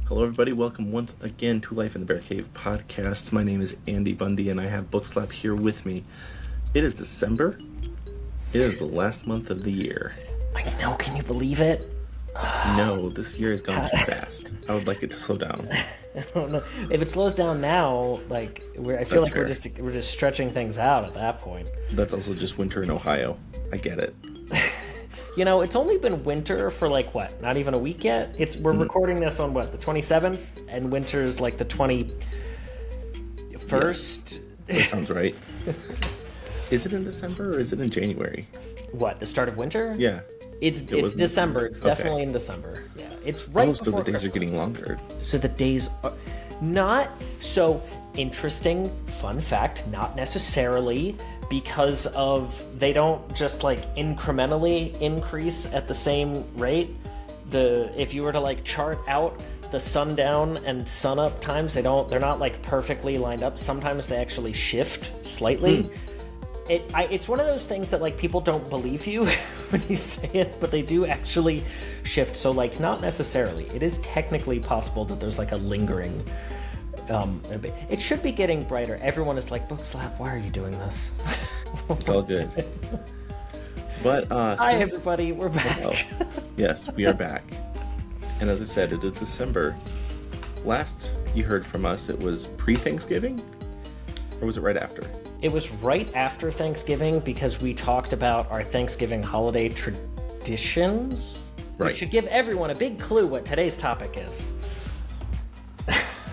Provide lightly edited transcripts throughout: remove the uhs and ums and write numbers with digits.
Hello, everybody. Welcome once again to Life in the Bear Cave podcast. My name is Andy Bundy, and I have Bookslap here with me. It is December. It is the last month of the year. I know. Can you believe it? No, this year has gone too fast. I would like it to slow down. I don't know if it slows down now. I feel like we're just stretching things out at that point. That's also just winter in Ohio. I get it. You know, it's only been winter for not even a week yet. We're recording this on the 27th, and winter's like the 21st. Yeah, that sounds right. Is it in December or is it in January? What, the start of winter? Yeah. It's December. It's definitely in December. Yeah, it's right before so the days Christmas. are getting longer. So the days are not so interesting. Fun fact: not necessarily, because they don't just incrementally increase at the same rate. If you were to chart out the sundown and sunup times, they're not perfectly lined up. Sometimes they actually shift slightly. It's one of those things that people don't believe you when you say it, but they do actually shift. So not necessarily. It is technically possible that there's a lingering. It should be getting brighter. Everyone is like, Bookslap, why are you doing this? It's all good. But hi everybody, we're back. Well, yes, we are back. And as I said, it is December. Last you heard from us, it was pre-Thanksgiving? Or was it right after? It was right after Thanksgiving because we talked about our Thanksgiving holiday traditions. Right. We should give everyone a big clue what today's topic is.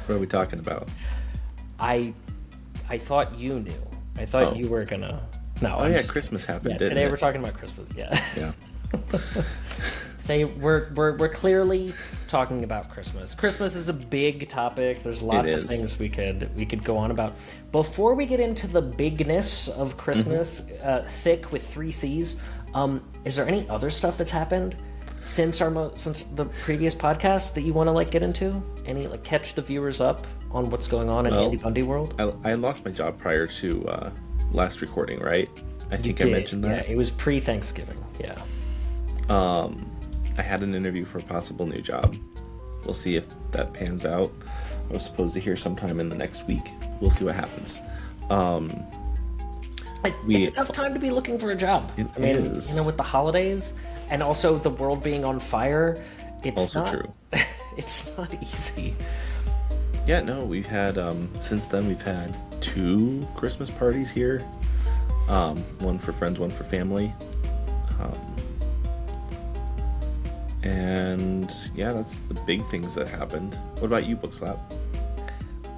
What are we talking about? I thought you knew. I thought you were gonna. No. Oh, yeah, Christmas happened. Yeah, today we're talking about Christmas. Yeah. Yeah. Say we're clearly talking about Christmas. Christmas is a big topic. There's lots of things we could go on about. Before we get into the bigness of Christmas, thick with 3 C's, is there any other stuff that's happened since the previous podcast that you want to get into? Any catch the viewers up on what's going on in Andy Bundy world? I lost my job prior to last recording, right? I think I mentioned that. Yeah, it was pre-Thanksgiving. Yeah. I had an interview for a possible new job. We'll see if that pans out. I was supposed to hear sometime in the next week. We'll see what happens. It's a tough time to be looking for a job. It is. With the holidays and also the world being on fire, it's also not, true. It's not easy. Yeah, no, we've had since then we've had 2 Christmas parties here. One for friends, one for family. And yeah, that's the big things that happened. What about you, Bookslap?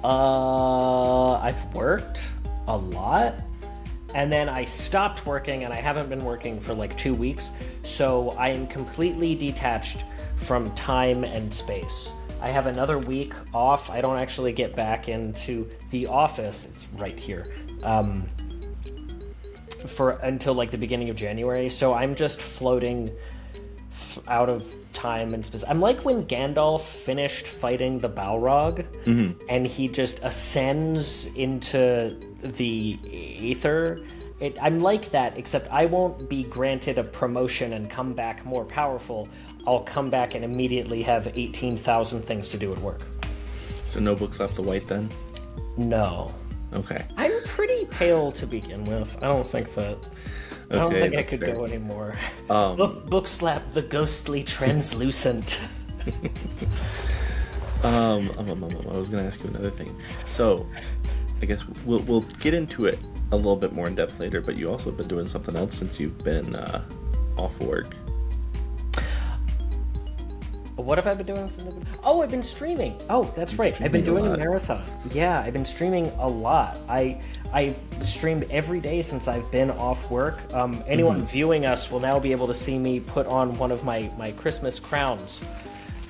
I've worked a lot, and then I stopped working, and I haven't been working for 2 weeks, so I am completely detached from time and space. I have another week off. I don't actually get back into the office. It's right here. Until the beginning of January, so I'm just floating out of time and space. I'm like when Gandalf finished fighting the Balrog, and he just ascends into the aether. I'm like that, except I won't be granted a promotion and come back more powerful. I'll come back and immediately have 18,000 things to do at work. So no Bookslap the White then? No. Okay. I'm pretty pale to begin with. I don't think I could go anymore. Bookslap the ghostly translucent. I was going to ask you another thing. So, I guess we'll get into it a little bit more in depth later. But you also have been doing something else since you've been off work. What have I been doing since I've been streaming. Oh, that's right. I've been doing a marathon. Yeah, I've been streaming a lot. I've streamed every day since I've been off work. Anyone viewing us will now be able to see me put on one of my Christmas crowns.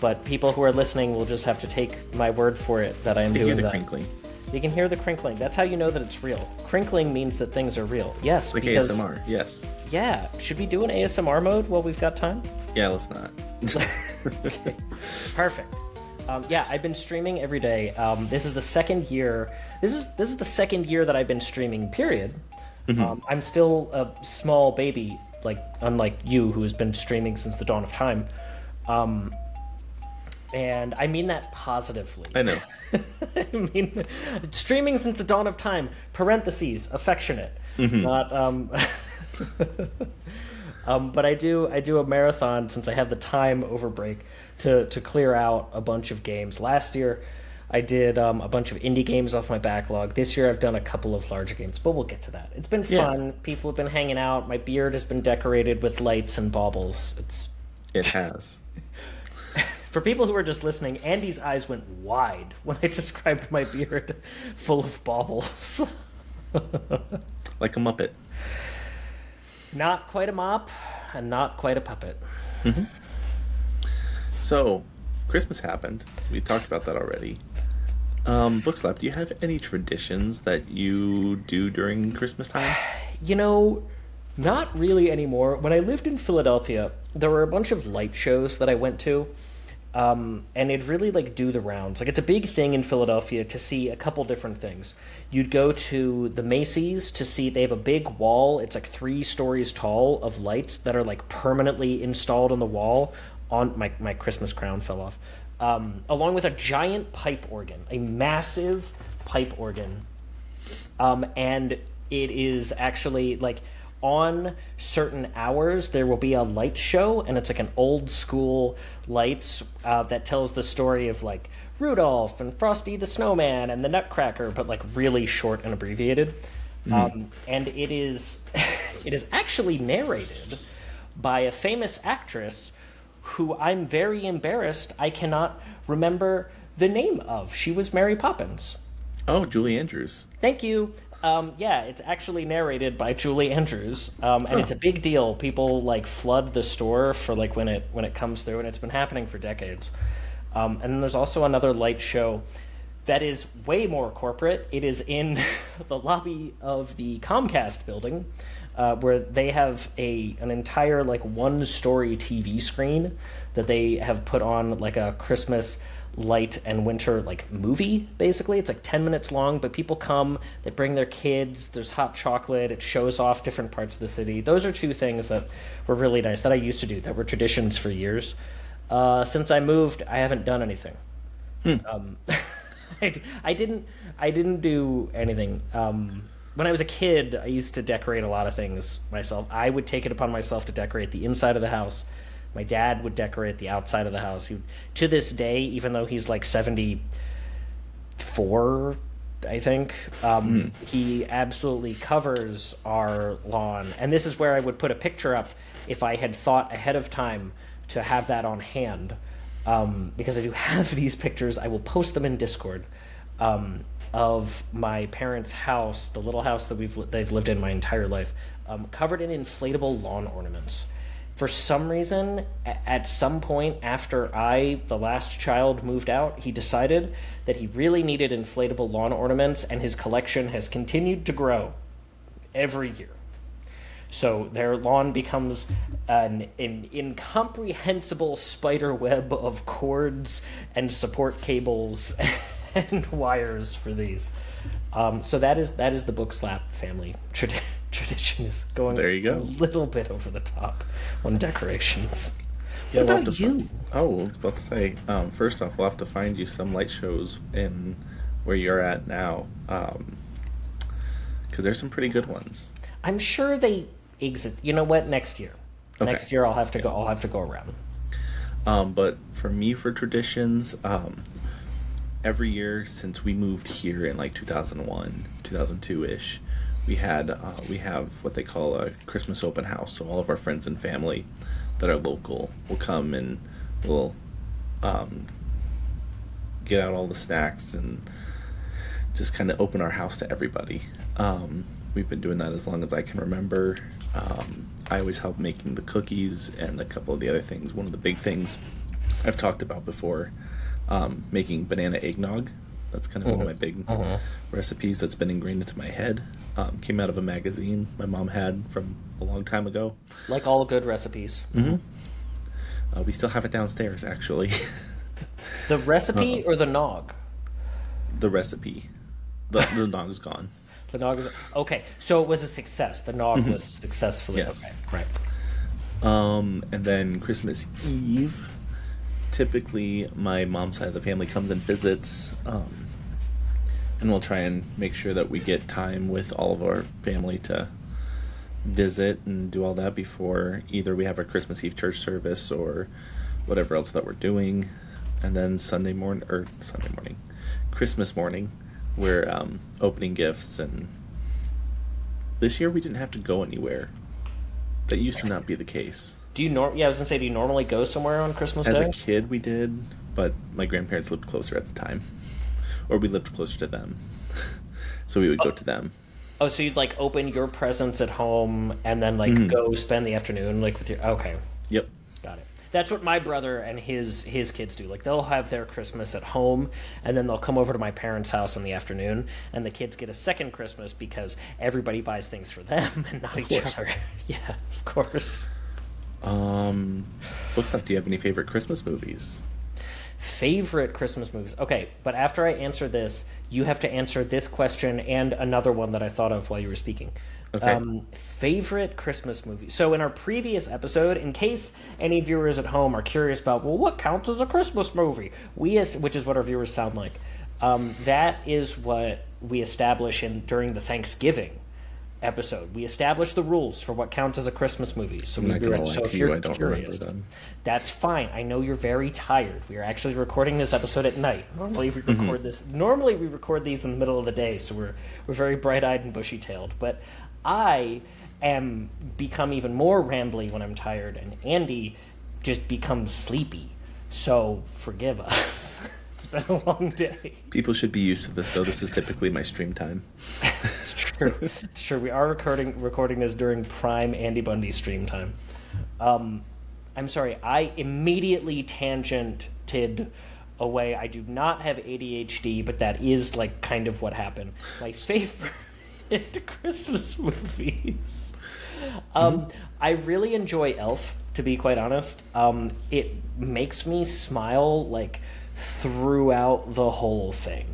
But people who are listening will just have to take my word for it that I am doing that. Hear the crinkling. You can hear the crinkling. That's how you know that it's real. Crinkling means that things are real. Yes, because ASMR, yes. Yeah. Should we do an ASMR mode while we've got time? Yeah, let's not. Okay. Perfect. Yeah, I've been streaming every day. This is the second year. This is the second year that I've been streaming. Period. I'm still a small baby, unlike you, who has been streaming since the dawn of time. And I mean that positively. I know. I mean, streaming since the dawn of time, parentheses, affectionate. Not, but I do a marathon since I have the time over break to clear out a bunch of games. Last year, I did a bunch of indie games off my backlog. This year, I've done a couple of larger games, but we'll get to that. It's been fun. People have been hanging out. My beard has been decorated with lights and baubles. It has. For people who are just listening, Andy's eyes went wide when I described my beard full of baubles. Like a Muppet. Not quite a mop, and not quite a puppet. So, Christmas happened. We talked about that already. Bookslap, do you have any traditions that you do during Christmas time? You know, not really anymore. When I lived in Philadelphia, there were a bunch of light shows that I went to. And it'd really like do the rounds. Like it's a big thing in Philadelphia to see a couple different things. You'd go to the Macy's to see, they have a big wall. It's like 3 stories tall of lights that are like permanently installed on the wall. On my Christmas crown fell off. Along with a giant pipe organ, a massive pipe organ. And it is actually like on certain hours there will be a light show, and it's like an old school lights that tells the story of like Rudolph and Frosty the Snowman and the Nutcracker, but like really short and abbreviated. And it is it is actually narrated by a famous actress who I'm very embarrassed I cannot remember the name of. She was Mary Poppins. Oh, Julie Andrews. Thank you. Yeah, it's actually narrated by Julie Andrews, and it's a big deal. People like flood the store for like when it comes through, and it's been happening for decades. And then there's also another light show that is way more corporate. It is in the lobby of the Comcast building, where they have an entire like 1-story TV screen that they have put on like a Christmas light and winter like movie. Basically it's like 10 minutes long, but people come, they bring their kids, there's hot chocolate, it shows off different parts of the city. Those are 2 things that were really nice that I used to do, that were traditions for years. Since I moved, I haven't done anything. I didn't do anything. When I was a kid, I used to decorate a lot of things myself. I would take it upon myself to decorate the inside of the house. My dad would decorate the outside of the house. To this day, even though he's like 74, I think, he absolutely covers our lawn. And this is where I would put a picture up if I had thought ahead of time to have that on hand. Because I do have these pictures. I will post them in Discord of my parents' house, the little house that they've lived in my entire life, covered in inflatable lawn ornaments. For some reason, at some point after the last child, moved out, he decided that he really needed inflatable lawn ornaments, and his collection has continued to grow every year. So their lawn becomes an incomprehensible spider web of cords and support cables and wires for these. So that is the Bookslap family tradition, is going there you go. A little bit over the top on decorations. Yeah, what about you? I was about to say, first off, we'll have to find you some light shows in where you're at now, because there's some pretty good ones. I'm sure they exist. You know what? Next year. Okay. Next year I'll have to go. I'll have to go around. But for me, for traditions, every year since we moved here in like 2001, 2002-ish, we have what they call a Christmas open house. So all of our friends and family that are local will come, and we'll get out all the snacks and just kind of open our house to everybody. We've been doing that as long as I can remember. I always help making the cookies and a couple of the other things. One of the big things I've talked about before, making banana eggnog. That's kind of one of my big recipes that's been ingrained into my head. Came out of a magazine my mom had from a long time ago. Like all good recipes. We still have it downstairs, actually. The recipe or the nog? The recipe. The nog's gone. The nog is... Okay, so it was a success. The nog was successfully... Yes. Okay, right. And then Christmas Eve, typically my mom's side of the family comes and visits, and we'll try and make sure that we get time with all of our family to visit and do all that before either we have our Christmas Eve church service or whatever else that we're doing. And then Christmas morning, we're opening gifts. And this year we didn't have to go anywhere. That used to not be the case. I was gonna say, do you normally go somewhere on Christmas Day? As a kid, we did, but my grandparents lived closer at the time, or we lived closer to them, so we would go to them. Oh, so you'd like open your presents at home and then like go spend the afternoon like with your... Okay. Yep. Got it. That's what my brother and his kids do. Like they'll have their Christmas at home and then they'll come over to my parents' house in the afternoon, and the kids get a second Christmas because everybody buys things for them and not each other. Yeah, of course. Bookslap, do you have any favorite Christmas movies? Favorite Christmas movies. Okay, but after I answer this, you have to answer this question and another one that I thought of while you were speaking. Okay. Favorite Christmas movie. So in our previous episode, in case any viewers at home are curious about, well, what counts as a Christmas movie? Which is what our viewers sound like. That is what we establish during the Thanksgiving episode. We established the rules for what counts as a Christmas movie. So if you're curious, that's fine. I know you're very tired. We are actually recording this episode at night. Normally we record these in the middle of the day, so we're very bright-eyed and bushy-tailed. But I am become even more rambly when I'm tired, and Andy just becomes sleepy. So forgive us. It's been a long day. People should be used to this, though. This is typically my stream time. It's true. It's true. We are recording this during prime Andy Bundy stream time. I'm sorry. I immediately tangented away. I do not have ADHD, but that is like kind of what happened. My favorite Christmas movies. I really enjoy Elf, to be quite honest. It makes me smile like throughout the whole thing.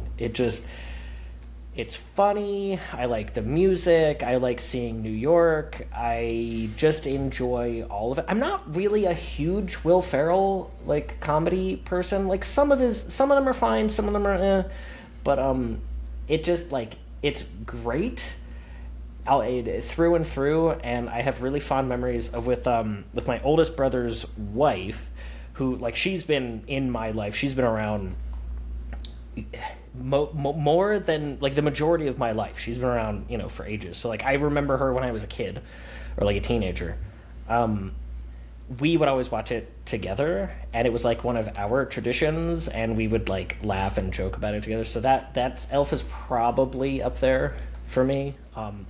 It's funny. I like the music. I like seeing New York. I just enjoy all of it. I'm not really a huge Will Ferrell like comedy person. Like some of them are fine, some of them are but it just like it's great through and through. And I have really fond memories of with my oldest brother's wife, who like she's been in my life. She's been around more than like the majority of my life. She's been around, for ages. So like I remember her when I was a kid or like a teenager. We would always watch it together, and it was like one of our traditions, and we would like laugh and joke about it together. So that's Elf is probably up there for me,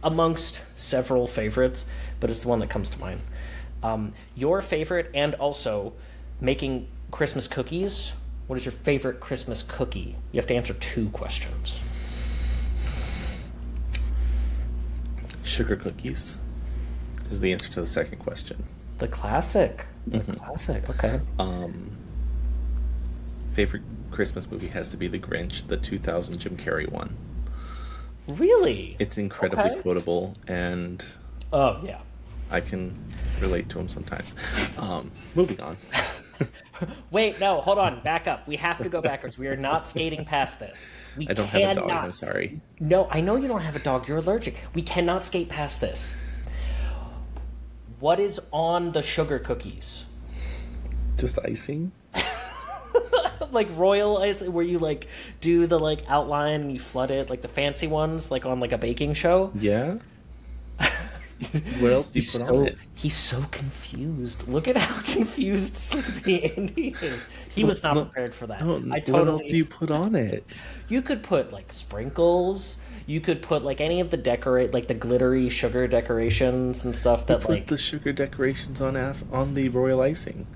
amongst several favorites, but it's the one that comes to mind. Your favorite, and also making Christmas cookies. What is your favorite Christmas cookie? You have to answer 2 questions. Sugar cookies is the answer to the second question. The classic. Classic, okay. Favorite Christmas movie has to be The Grinch, the 2000 Jim Carrey one. Really? It's incredibly quotable, and oh, yeah. I can relate to him sometimes. Moving on. Wait, no, hold on. Back up. We have to go backwards. We are not skating past this. I don't have a dog. I'm sorry. No, I know you don't have a dog. You're allergic. We cannot skate past this. What is on the sugar cookies? Just icing? Like royal icing, where you like do the like outline and you flood it, like the fancy ones, like on like a baking show? Yeah. What else do you put on it? He's so confused. Look at how confused Sleepy Andy is. He was not prepared for that. What else do you put on it? You could put like sprinkles. You could put like any of the the glittery sugar decorations and stuff that put the sugar decorations on the royal icing.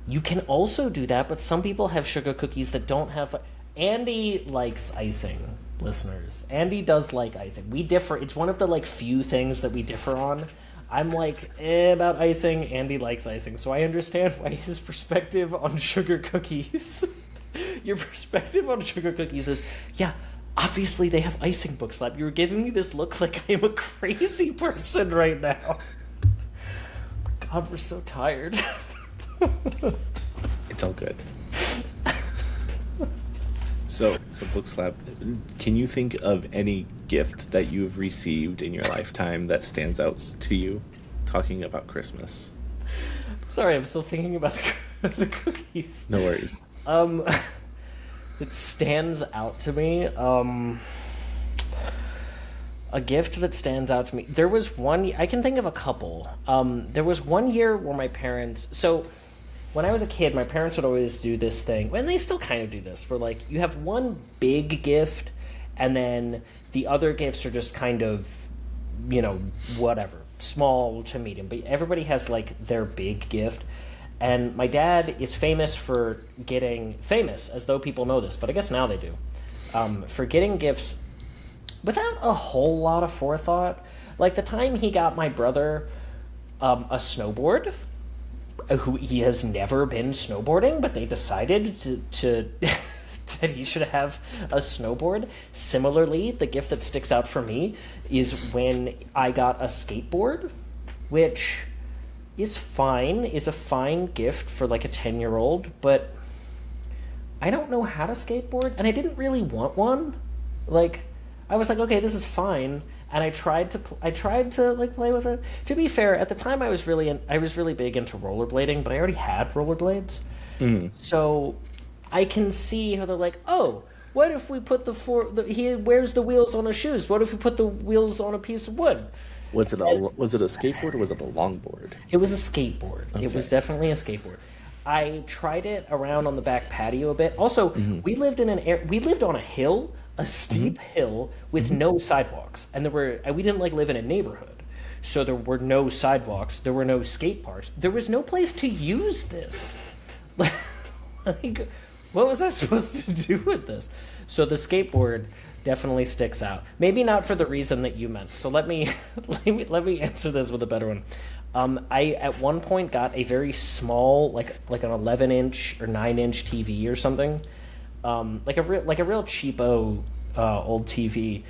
You can also do that, but some people have sugar cookies that don't have. Andy likes icing. Listeners, Andy does like icing. We differ. It's one of the like few things that we differ on. I'm like about icing. Andy likes icing, so I understand why his perspective on sugar cookies. Your perspective on sugar cookies is, yeah, obviously they have icing. Bookslap. You're giving me this look like I am a crazy person right now. God, we're so tired. It's all good. So Bookslap, can you think of any gift that you've received in your lifetime that stands out to you? Talking about Christmas. Sorry, I'm still thinking about the cookies. No worries. Um, it stands out to me. A gift that stands out to me. There was one. I can think of a couple. There was one year where my parents. So, when I was a kid, my parents would always do this thing, and they still kind of do this, where like you have one big gift, and then the other gifts are just kind of, whatever, small to medium. But everybody has like their big gift. And my dad is famous for getting famous, as though people know this, but I guess now they do, for getting gifts without a whole lot of forethought. Like the time he got my brother a snowboard, who he has never been snowboarding, but they decided to that he should have a snowboard. Similarly, the gift that sticks out for me is when I got a skateboard, which is a fine gift for like a 10-year-old, but I don't know how to skateboard, and I didn't really want one. Like, I was like, okay, this is fine, and I tried to like play with it. To be fair, at the time I was really big into rollerblading, but I already had rollerblades, so I can see how they're like, oh, what if we put he wears the wheels on his shoes? What if we put the wheels on a piece of wood? Was it a skateboard or was it a longboard? It was a skateboard. Okay. It was definitely a skateboard. I tried it around on the back patio a bit. Also, we lived on a hill, a steep hill with no sidewalks, and we didn't like live in a neighborhood, so there were no sidewalks. There were no skate parks. There was no place to use this. Like, what was I supposed to do with this? So the skateboard definitely sticks out. Maybe not for the reason that you meant. So let me answer this with a better one. I at one point got a very small, like an 11-inch or 9-inch TV or something, like a real cheapo old TV,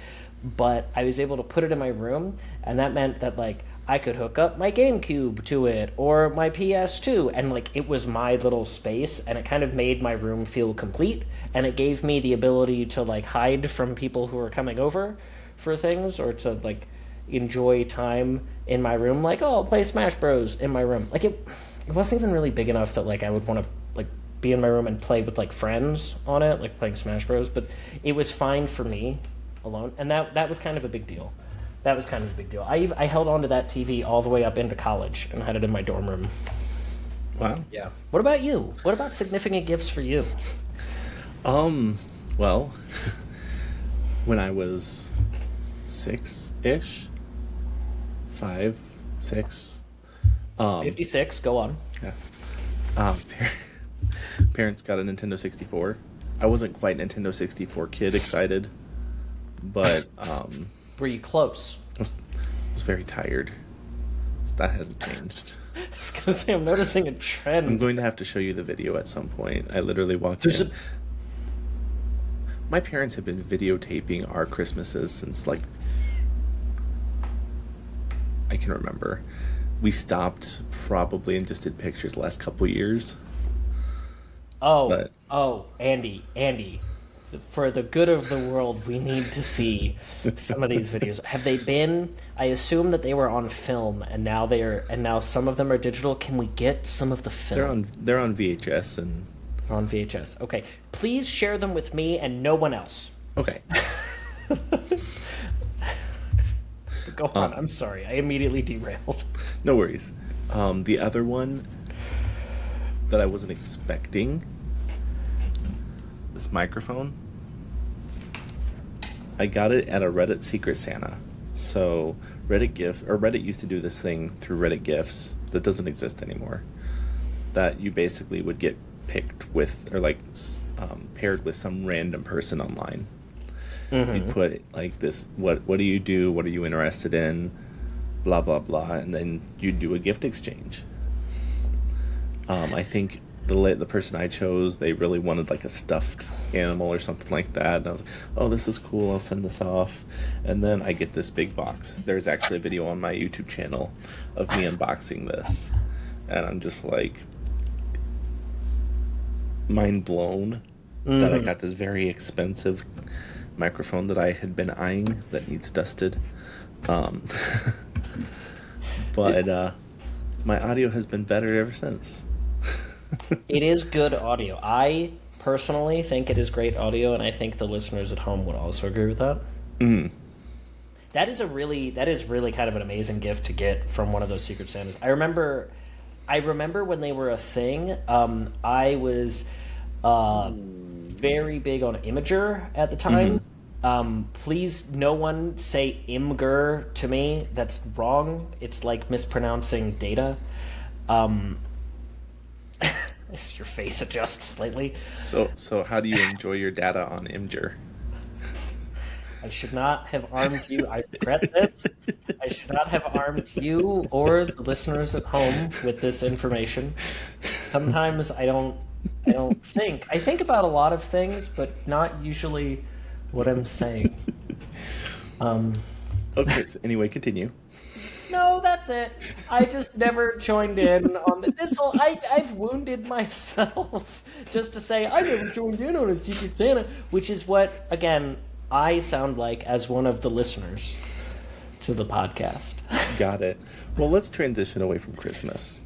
but I was able to put it in my room, and that meant that like I could hook up my GameCube to it or my PS2, and like it was my little space, and it kind of made my room feel complete, and it gave me the ability to like hide from people who were coming over for things, or to like enjoy time in my room, like, oh, I'll play Smash Bros in my room. Like it wasn't even really big enough that like I would want to like be in my room and play with like friends on it, like playing Smash Bros, but it was fine for me alone, and that was kind of a big deal. That was kind of a big deal. I held on to that TV all the way up into college and had it in my dorm room. Wow. Yeah. What about you? What about significant gifts for you? Well, when I was 6-ish, 5, 6, 56, go on. yeah. Parents got a Nintendo 64. I wasn't quite Nintendo 64 kid excited, but Were you close? I was very tired. That hasn't changed. I was going to say, I'm noticing a trend. I'm going to have to show you the video at some point. I literally walked in. My parents have been videotaping our Christmases since, like, I can remember. We stopped probably and just did pictures the last couple years. Andy. For the good of the world, we need to see some of these videos. Have they been? I assume that they were on film, and now some of them are digital. Can we get some of the film? They're on VHS and on VHS. Okay, please share them with me and no one else. okay. Go on. I'm sorry. I immediately derailed. No worries. The other one that I wasn't expecting, this microphone. I got it at a Reddit Secret Santa. So Reddit used to do this thing through Reddit Gifts that doesn't exist anymore. That you basically would get picked with, or like paired with some random person online. You'd put like this, what do you do? What are you interested in? Blah blah blah, and then you'd do a gift exchange. I think the person I chose, they really wanted like a stuffed animal or something like that, and I was like, oh, this is cool, I'll send this off. And then I get this big box. There's actually a video on my YouTube channel of me unboxing this, and I'm just like mind blown that I got this very expensive microphone that I had been eyeing that needs dusted. Um, but my audio has been better ever since. It is good audio. I personally think it is great audio, and I think the listeners at home would also agree with that. That is really kind of an amazing gift to get from one of those Secret Santas. I remember when they were a thing. I was very big on Imager at the time. Please, no one say Imgur to me. That's wrong. It's like mispronouncing data. Your face adjusts slightly. So how do you enjoy your data on Imgur? I should not have armed you. I regret this. I should not have armed you or the listeners at home with this information. Sometimes I don't think. I think about a lot of things, but not usually what I'm saying. Okay, so anyway, continue. No, that's it. I just never joined in on this whole. I've wounded myself just to say I never joined in on a Secret Santa, which is what, again, I sound like as one of the listeners to the podcast. Got it. Well, let's transition away from Christmas.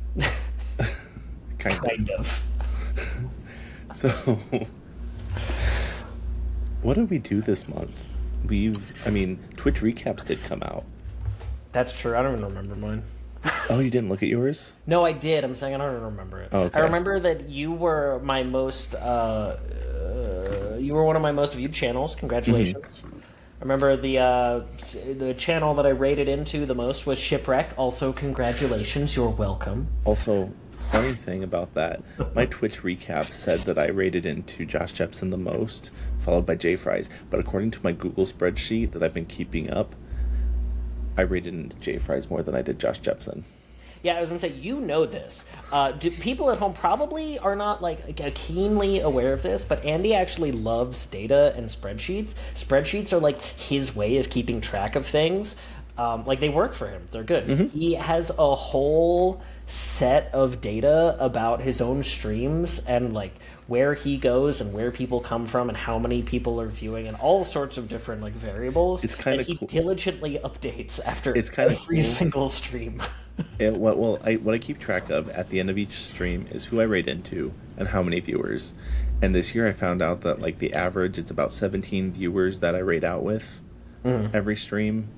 Kind of. So, what did we do this month? Twitch recaps did come out. That's true. I don't even remember mine. Oh, you didn't look at yours? No, I did. I'm saying I don't even remember it. Oh, okay. I remember that you were my most. You were one of my most viewed channels. Congratulations. I remember the channel that I rated into the most was Shipwreck. Also, congratulations. You're welcome. Also, funny thing about that, my Twitch recap said that I rated into Josh Jepson the most, followed by J Fries. But according to my Google spreadsheet that I've been keeping up, I rated into J Fries more than I did Josh Jepson. Yeah, I was gonna say, you know this. People at home probably are not like keenly aware of this, but Andy actually loves data and spreadsheets. Spreadsheets are like his way of keeping track of things. Like they work for him; they're good. He has a whole set of data about his own streams and like where he goes and where people come from and how many people are viewing and all sorts of different like variables. It's kind of cool. He diligently updates after every single stream. What I keep track of at the end of each stream is who I rate into and how many viewers. And this year I found out that like the average it's about 17 viewers that I rate out with every stream,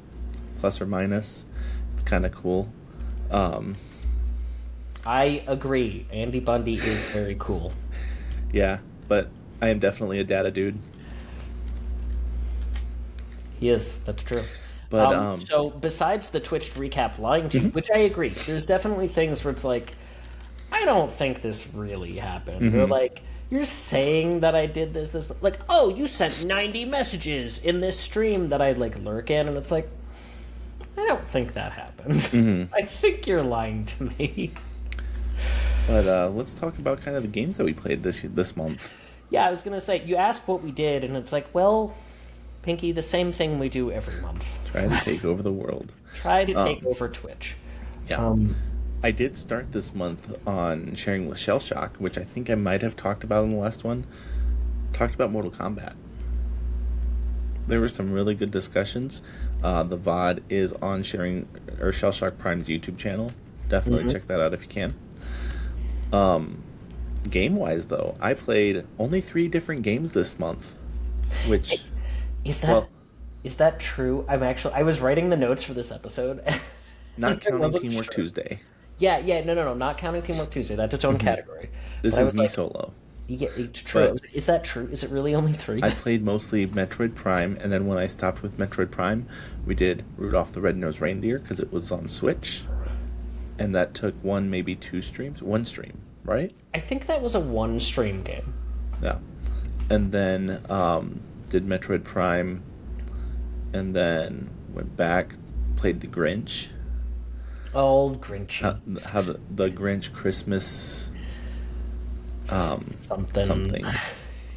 plus or minus. It's kind of cool. I agree. Andy Bundy is very cool. Yeah, but I am definitely a data dude. He is. That's true. But so besides the Twitch recap lying to you, which I agree, there's definitely things where it's like, I don't think this really happened. Or like, you're saying that I did this, like, oh, you sent 90 messages in this stream that I like lurk in, and it's like, I don't think that happened. I think you're lying to me. But let's talk about kind of the games that we played this month. Yeah, I was gonna say, you ask what we did, and it's like, well, Pinky, the same thing we do every month. Try to take over the world. Try to take over Twitch. Yeah. I did start this month on sharing with Shell Shock, which I think I might have talked about in the last one. Talked about Mortal Kombat. There were some really good discussions. The VOD is on sharing or Shell Shock Prime's YouTube channel. Definitely check that out if you can. Game-wise, though, I played only 3 different games this month, which is that true? I was writing the notes for this episode. Not counting Teamwork Tuesday. Yeah, no, not counting Teamwork Tuesday. That's its own category. This is me solo. Yeah, it's true. But is that true? Is it really only 3? I played mostly Metroid Prime, and then when I stopped with Metroid Prime, we did Rudolph the Red-Nosed Reindeer because it was on Switch, and that took 1, maybe 2 streams. 1 stream, right? I think that was a 1-stream game. Yeah. And then did Metroid Prime, and then went back, played the Grinch. Old Grinchy. How the Grinch Christmas something. Yeah.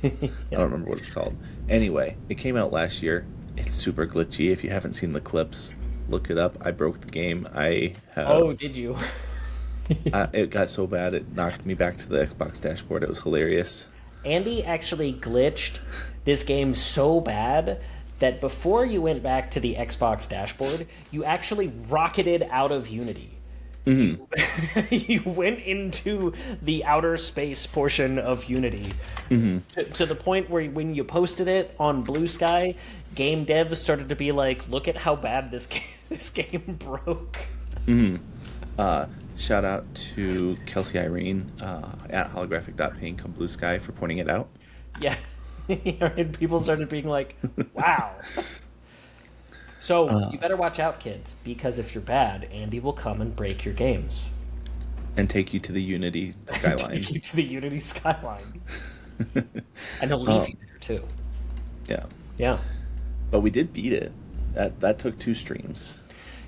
I don't remember what it's called. Anyway, it came out last year. It's super glitchy. If you haven't seen the clips, look it up. I broke the game. Oh, did you? It got so bad it knocked me back to the Xbox dashboard. It was hilarious. Andy actually glitched this game so bad that before you went back to the Xbox dashboard, you actually rocketed out of Unity. You went into the outer space portion of Unity to the point where when you posted it on Blue Sky, game devs started to be like, "Look at how bad this game broke." Shout out to Kelsey Irene at holographic.pink on Blue Sky for pointing it out. Yeah, and people started being like, "Wow." So you better watch out, kids, because if you're bad, Andy will come and break your games and take you to the Unity skyline. Take you to the Unity skyline, and he'll leave you there too. Yeah, yeah. But we did beat it. That took 2 streams.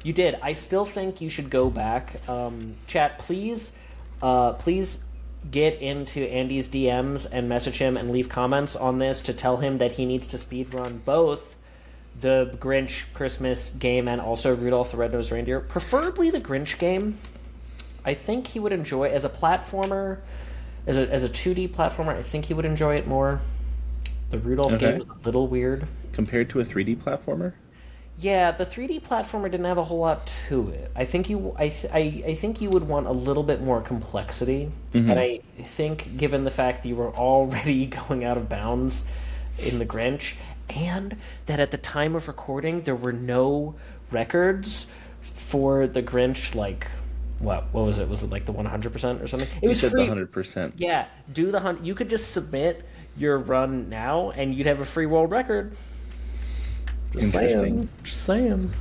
You did. I still think you should go back. Chat, please get into Andy's DMs and message him and leave comments on this to tell him that he needs to speedrun both the Grinch Christmas game and also Rudolph the Red-Nosed Reindeer. Preferably the Grinch game. I think he would enjoy as a platformer, as a 2D platformer. I think he would enjoy it more. The Rudolph game was a little weird compared to a 3D platformer. Yeah, the 3D platformer didn't have a whole lot to it. I think I think you would want a little bit more complexity, and I think given the fact that you were already going out of bounds in the Grinch, and that at the time of recording there were no records for the Grinch, like what was it? Was it like the 100% or something? It was said free. The 100%. Yeah, do the 100. You could just submit your run now, and you'd have a free world record. Just Interesting. Just saying.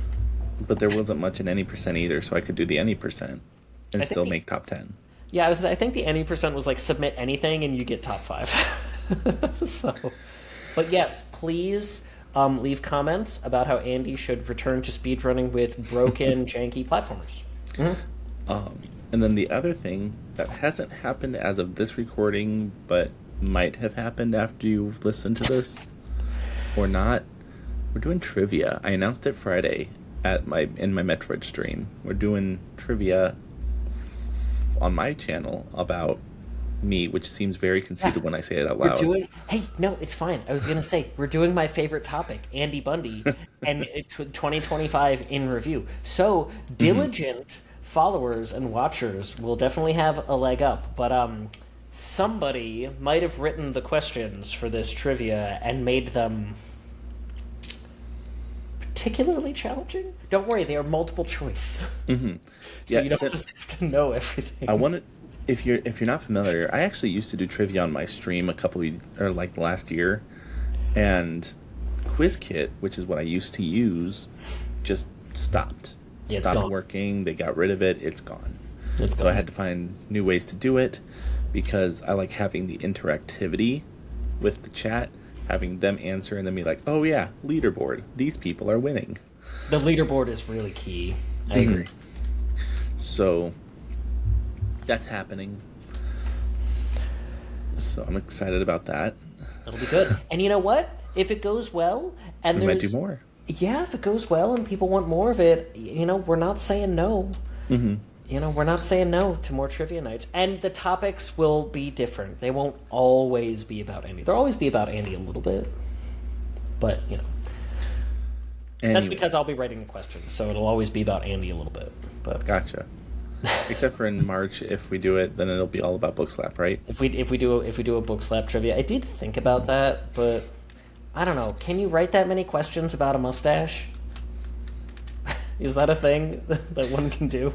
But there wasn't much in any percent either, so I could do the any percent and still make top 10. Yeah, I think the any percent was like submit anything and you get top 5. So, but yes, please leave comments about how Andy should return to speedrunning with broken, janky platformers. And then the other thing that hasn't happened as of this recording, but might have happened after you've listened to this, or not, we're doing trivia. I announced it Friday in my Metroid stream. We're doing trivia on my channel about me, which seems very conceited when I say it out loud. Hey, no, it's fine. I was gonna say we're doing my favorite topic, Andy Bundy, and 2025 in review. So diligent followers and watchers will definitely have a leg up. But somebody might have written the questions for this trivia and made them particularly challenging. Don't worry, they are multiple choice. So you don't just have to know everything. I want to. If you're not familiar, I actually used to do trivia on my stream last year, and QuizKit, which is what I used to use, just stopped. Yeah, stopped working. They got rid of it. It's gone. So I had to find new ways to do it because I like having the interactivity with the chat, having them answer and then be like, "Oh yeah, leaderboard. These people are winning." The leaderboard is really key. I agree. So that's happening. So I'm excited about that. It'll be good. And you know what? If it goes well, and we might do more. Yeah, if it goes well and people want more of it, we're not saying no. We're not saying no to more trivia nights. And the topics will be different. They won't always be about Andy. They'll always be about Andy a little bit. But, Anyway. That's because I'll be writing the questions, so it'll always be about Andy a little bit. But gotcha. Except for in March, if we do it, then it'll be all about Bookslap, right? If we do a Bookslap trivia, I did think about that, but I don't know. Can you write that many questions about a mustache? Is that a thing that one can do?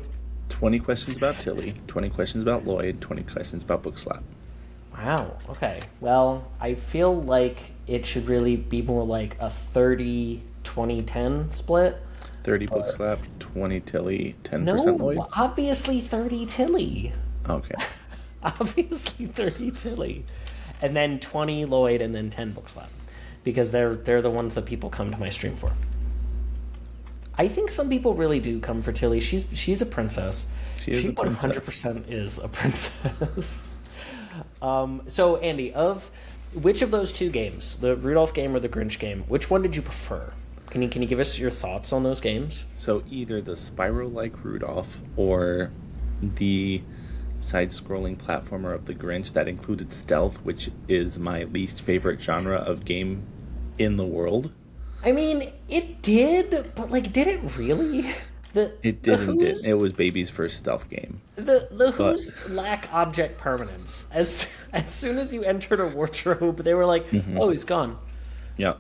20 questions about Tilly, 20 questions about Lloyd, 20 questions about Bookslap. Wow, okay. Well, I feel like it should really be more like a 30-20-10 split. 30 Bookslap, 20 Tilly, 10% Lloyd? No, obviously 30 Tilly. Okay. Obviously 30 Tilly. And then 20 Lloyd and then 10 Bookslap. Because they're the ones that people come to my stream for. I think some people really do come for Tilly. She's a princess. She is a princess. 100% is a princess. So, Andy, of which of those two games, the Rudolph game or the Grinch game, which one did you prefer? Can you give us your thoughts on those games? So either the Spiral-like Rudolph or the side-scrolling platformer of the Grinch that included stealth, which is my least favorite genre of game in the world. I mean, it did, but like, did it really? It The didn't did. Who's It was baby's first stealth game. the But Who's lack object permanence. As soon as you entered a wardrobe, they were like, "Oh, he's gone." yeah,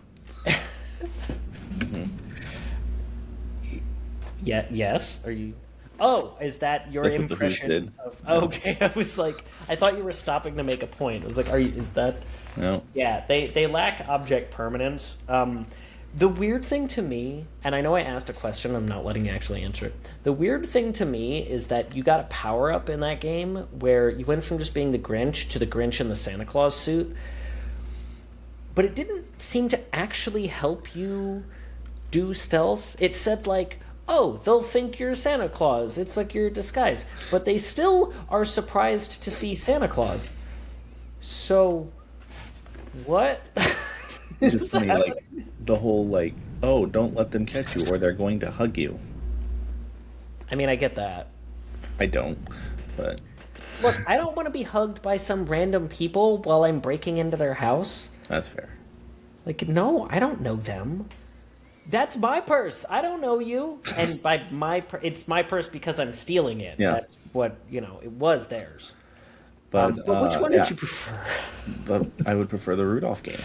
Yeah. Yes. Are you? Oh, is that your that's what the Who's impression did. of? Oh, okay, I was like, I thought you were stopping to make a point. I was like, are you? Is that? No. Yeah, they lack object permanence. The weird thing to me, and I know I asked a question, I'm not letting you actually answer it. The weird thing to me is that you got a power up in that game where you went from just being the Grinch to the Grinch in the Santa Claus suit, but it didn't seem to actually help you do stealth. It said like, oh, they'll think you're Santa Claus. It's like your disguise, but they still are surprised to see Santa Claus. So, what? It's just funny, like the whole like, oh, don't let them catch you, or they're going to hug you. I mean, I get that. I don't, but Look, I don't want to be hugged by some random people while I'm breaking into their house. that's fair. Like, no, I don't know them. That's my purse. I don't know you. And by it's my purse because I'm stealing it. Yeah. That's what, it was theirs. But But which one yeah, did you prefer? I would prefer the Rudolph game.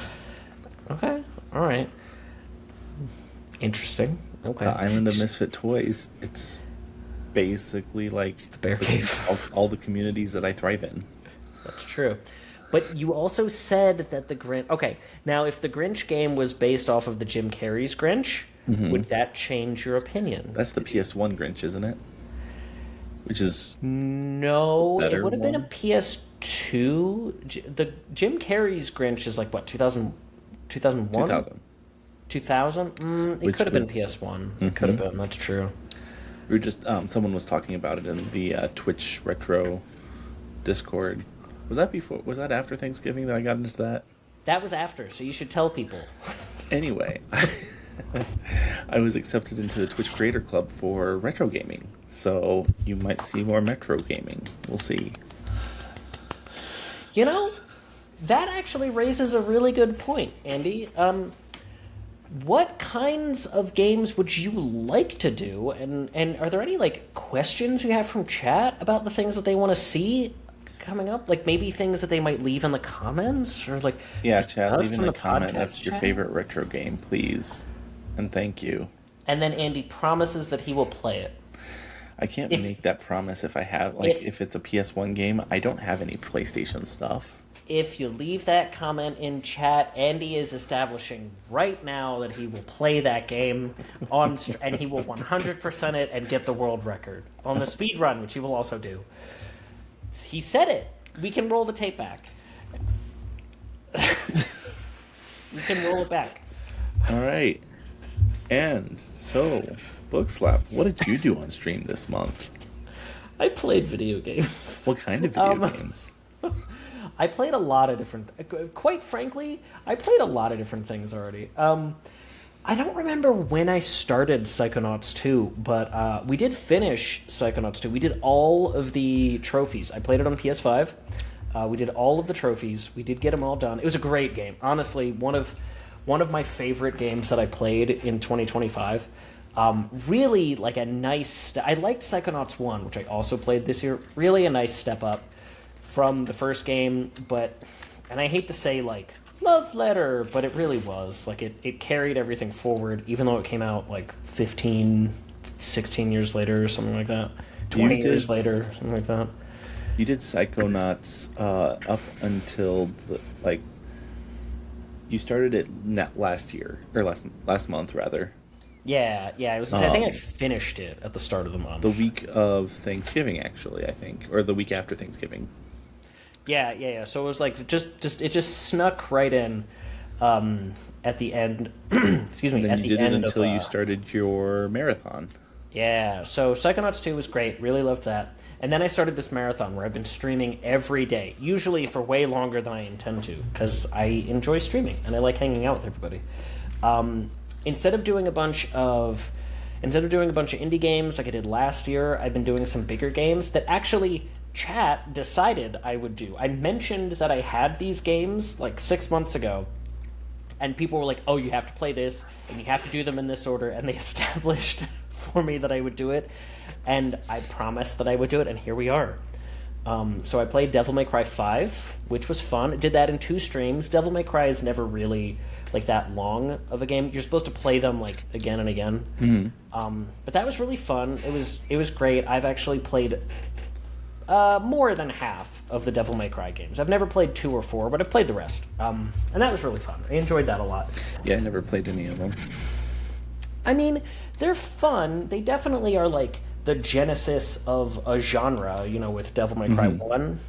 Okay, all right. Interesting. Okay. The Island of Misfit Toys. It's basically like the bear cave. all the communities that I thrive in. That's true. But you also said that the Grinch... Okay, now if the Grinch game was based off of the Jim Carrey's Grinch, would that change your opinion? That's the PS1 Grinch, isn't it? Which is No, it better would have been a one? PS2. The Jim Carrey's Grinch is like, what, 2001? 2000. 2000? It Which could have been would- PS1. It could have been, that's true. We were just someone was talking about it in the Twitch Retro Discord. Was that before? Was that after Thanksgiving that I got into that? That was after, so you should tell people. Anyway, I was accepted into the Twitch Creator Club for retro gaming, so you might see more retro gaming. We'll see. You know, that actually raises a really good point, Andy. What kinds of games would you like to do? And are there any, like, questions you have from chat about the things that they want to see coming up? Like, maybe things that they might leave in the comments? Or, like, Yeah, just chat, us leave in in the the comment podcast that's your chat? favorite retro game, please. And thank you. And then Andy promises that he will play it. I can't If- make that promise if I have, if it's a PS1 game. I don't have any PlayStation stuff. If you leave that comment in chat, Andy is establishing right now that he will play that game and he will 100% it and get the world record on the speed run, which he will also do. He said it. We can roll the tape back. We can roll it back. All right. And so, Bookslap, what did you do on stream this month? I played video games. What kind of video games? I played a lot of different... Quite frankly, I played a lot of different things already. I don't remember when I started Psychonauts 2, but we did finish Psychonauts 2. We did all of the trophies. I played it on PS5. We did all of the trophies. We did get them all done. It was a great game. Honestly, one of my favorite games that I played in 2025. Really, like a nice... I liked Psychonauts 1, which I also played this year. Really a nice step up from the first game, and I hate to say, like, love letter, but it really was. Like, it carried everything forward, even though it came out, like, 15, 16 years later or something like that. 20 years later, something like that. You did Psychonauts up until, you started it last year, or last month, rather. Yeah, it was. I think I finished it at the start of the month. The week of Thanksgiving, actually, I think. Or the week after Thanksgiving. Yeah. So it was like it just snuck right in at the end. Excuse me. And then at you the did it end until of, you started your marathon. Yeah. So Psychonauts 2 was great. Really loved that. And then I started this marathon where I've been streaming every day, usually for way longer than I intend to, because I enjoy streaming and I like hanging out with everybody. Instead of doing a bunch of indie games like I did last year, I've been doing some bigger games that actually chat decided I would do. I mentioned that I had these games like 6 months ago, and people were like, "Oh, you have to play this, and you have to do them in this order," and they established for me that I would do it, and I promised that I would do it, and here we are. So I played Devil May Cry 5, which was fun. I did that in 2 streams. Devil May Cry is never really like that long of a game. You're supposed to play them like again and again. But that was really fun. It was great. I've actually played more than half of the Devil May Cry games. I've never played 2 or 4, but I've played the rest. And that was really fun. I enjoyed that a lot. Yeah, I never played any of them. I mean, they're fun. They definitely are like the genesis of a genre, you know, with Devil May Cry 1.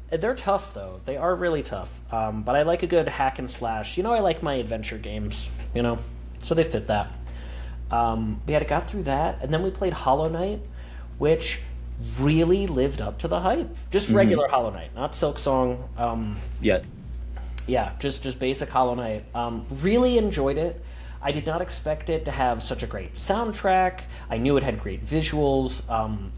They're tough, though. They are really tough. But I like a good hack and slash. You know, I like my adventure games, you know? So they fit that. We had got through that, and then we played Hollow Knight, which really lived up to the hype. Just regular Hollow Knight, not Silk Song. Yeah, just basic Hollow Knight. Really enjoyed it. I did not expect it to have such a great soundtrack. I knew it had great visuals.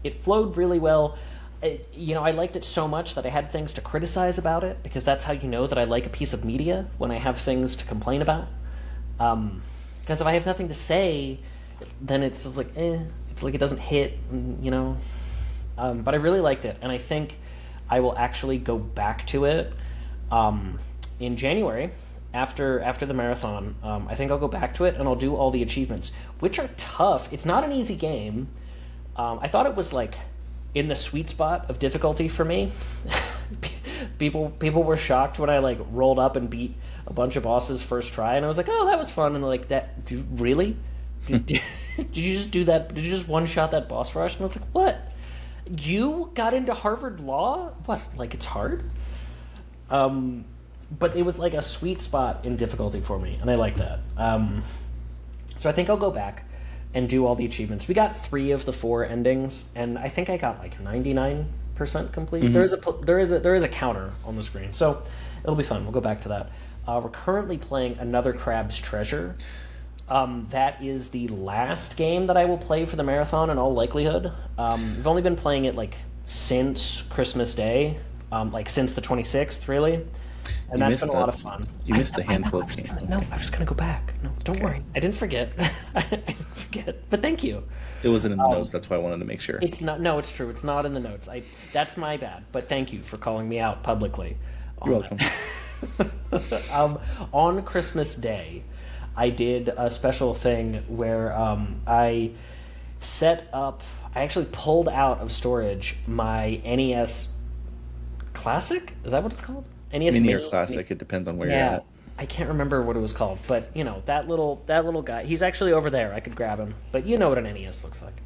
It flowed really well. I liked it so much that I had things to criticize about it, because that's how you know that I like a piece of media, when I have things to complain about. Because if I have nothing to say, then it's just like, it's like it doesn't hit, you know? But I really liked it, and I think I will actually go back to it in January. After the marathon, I think I'll go back to it, and I'll do all the achievements, which are tough. It's not an easy game. I thought it was like in the sweet spot of difficulty for me. People were shocked when I like rolled up and beat a bunch of bosses first try, and I was like, "Oh, that was fun." And they're like, "That really? Did you just do that? Did you just one shot that boss rush?" And I was like, "What? You got into Harvard Law? What? Like it's hard?" But it was like a sweet spot in difficulty for me, and I like that. So I think I'll go back and do all the achievements. We got 3 of the 4 endings, and I think I got like 99% complete. There is a counter on the screen, so it'll be fun. We'll go back to that. We're currently playing Another Crab's Treasure. That is the last game that I will play for the marathon in all likelihood. We've only been playing it like since Christmas Day, like since the 26th, really. And that's been a lot of fun. You missed a handful of games. No, I was going to go back. No, don't worry. I didn't forget. I didn't forget. But thank you. It wasn't in the notes. That's why I wanted to make sure. It's not. No, it's true. It's not in the notes. That's my bad. But thank you for calling me out publicly. You're welcome. On Christmas Day, I did a special thing where I set up... I actually pulled out of storage my NES Classic? Is that what it's called? NES Mini or Classic, it depends on where you're at. I can't remember what it was called, but you know, that little guy, he's actually over there. I could grab him, but you know what an NES looks like.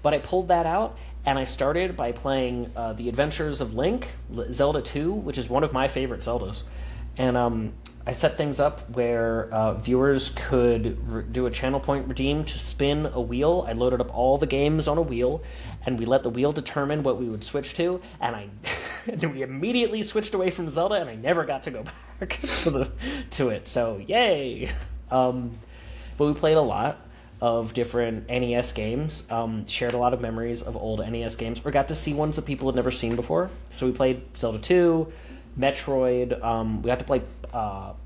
But I pulled that out, and I started by playing The Adventures of Link, Zelda 2, which is one of my favorite Zeldas. And I set things up where viewers could do a channel point redeem to spin a wheel. I loaded up all the games on a wheel, and we let the wheel determine what we would switch to, and and we immediately switched away from Zelda, and I never got to go back to it. So yay! But we played a lot of different NES games, shared a lot of memories of old NES games, or got to see ones that people had never seen before. So we played Zelda 2, Metroid. We got to play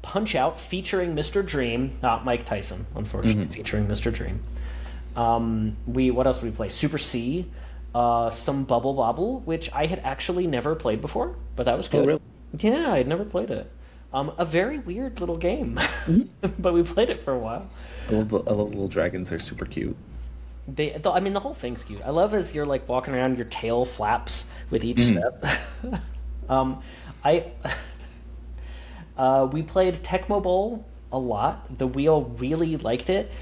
Punch Out featuring Mr. Dream, not Mike Tyson, unfortunately, featuring Mr. Dream. What else did we play? Super C, some Bubble Bobble, which I had actually never played before, but that was good. Oh, really? Yeah, I had never played it. A very weird little game, but we played it for a while. I love the little dragons. They're super cute. The whole thing's cute. I love as you're like walking around, your tail flaps with each step. We played Tecmo Bowl a lot. The wheel really liked it.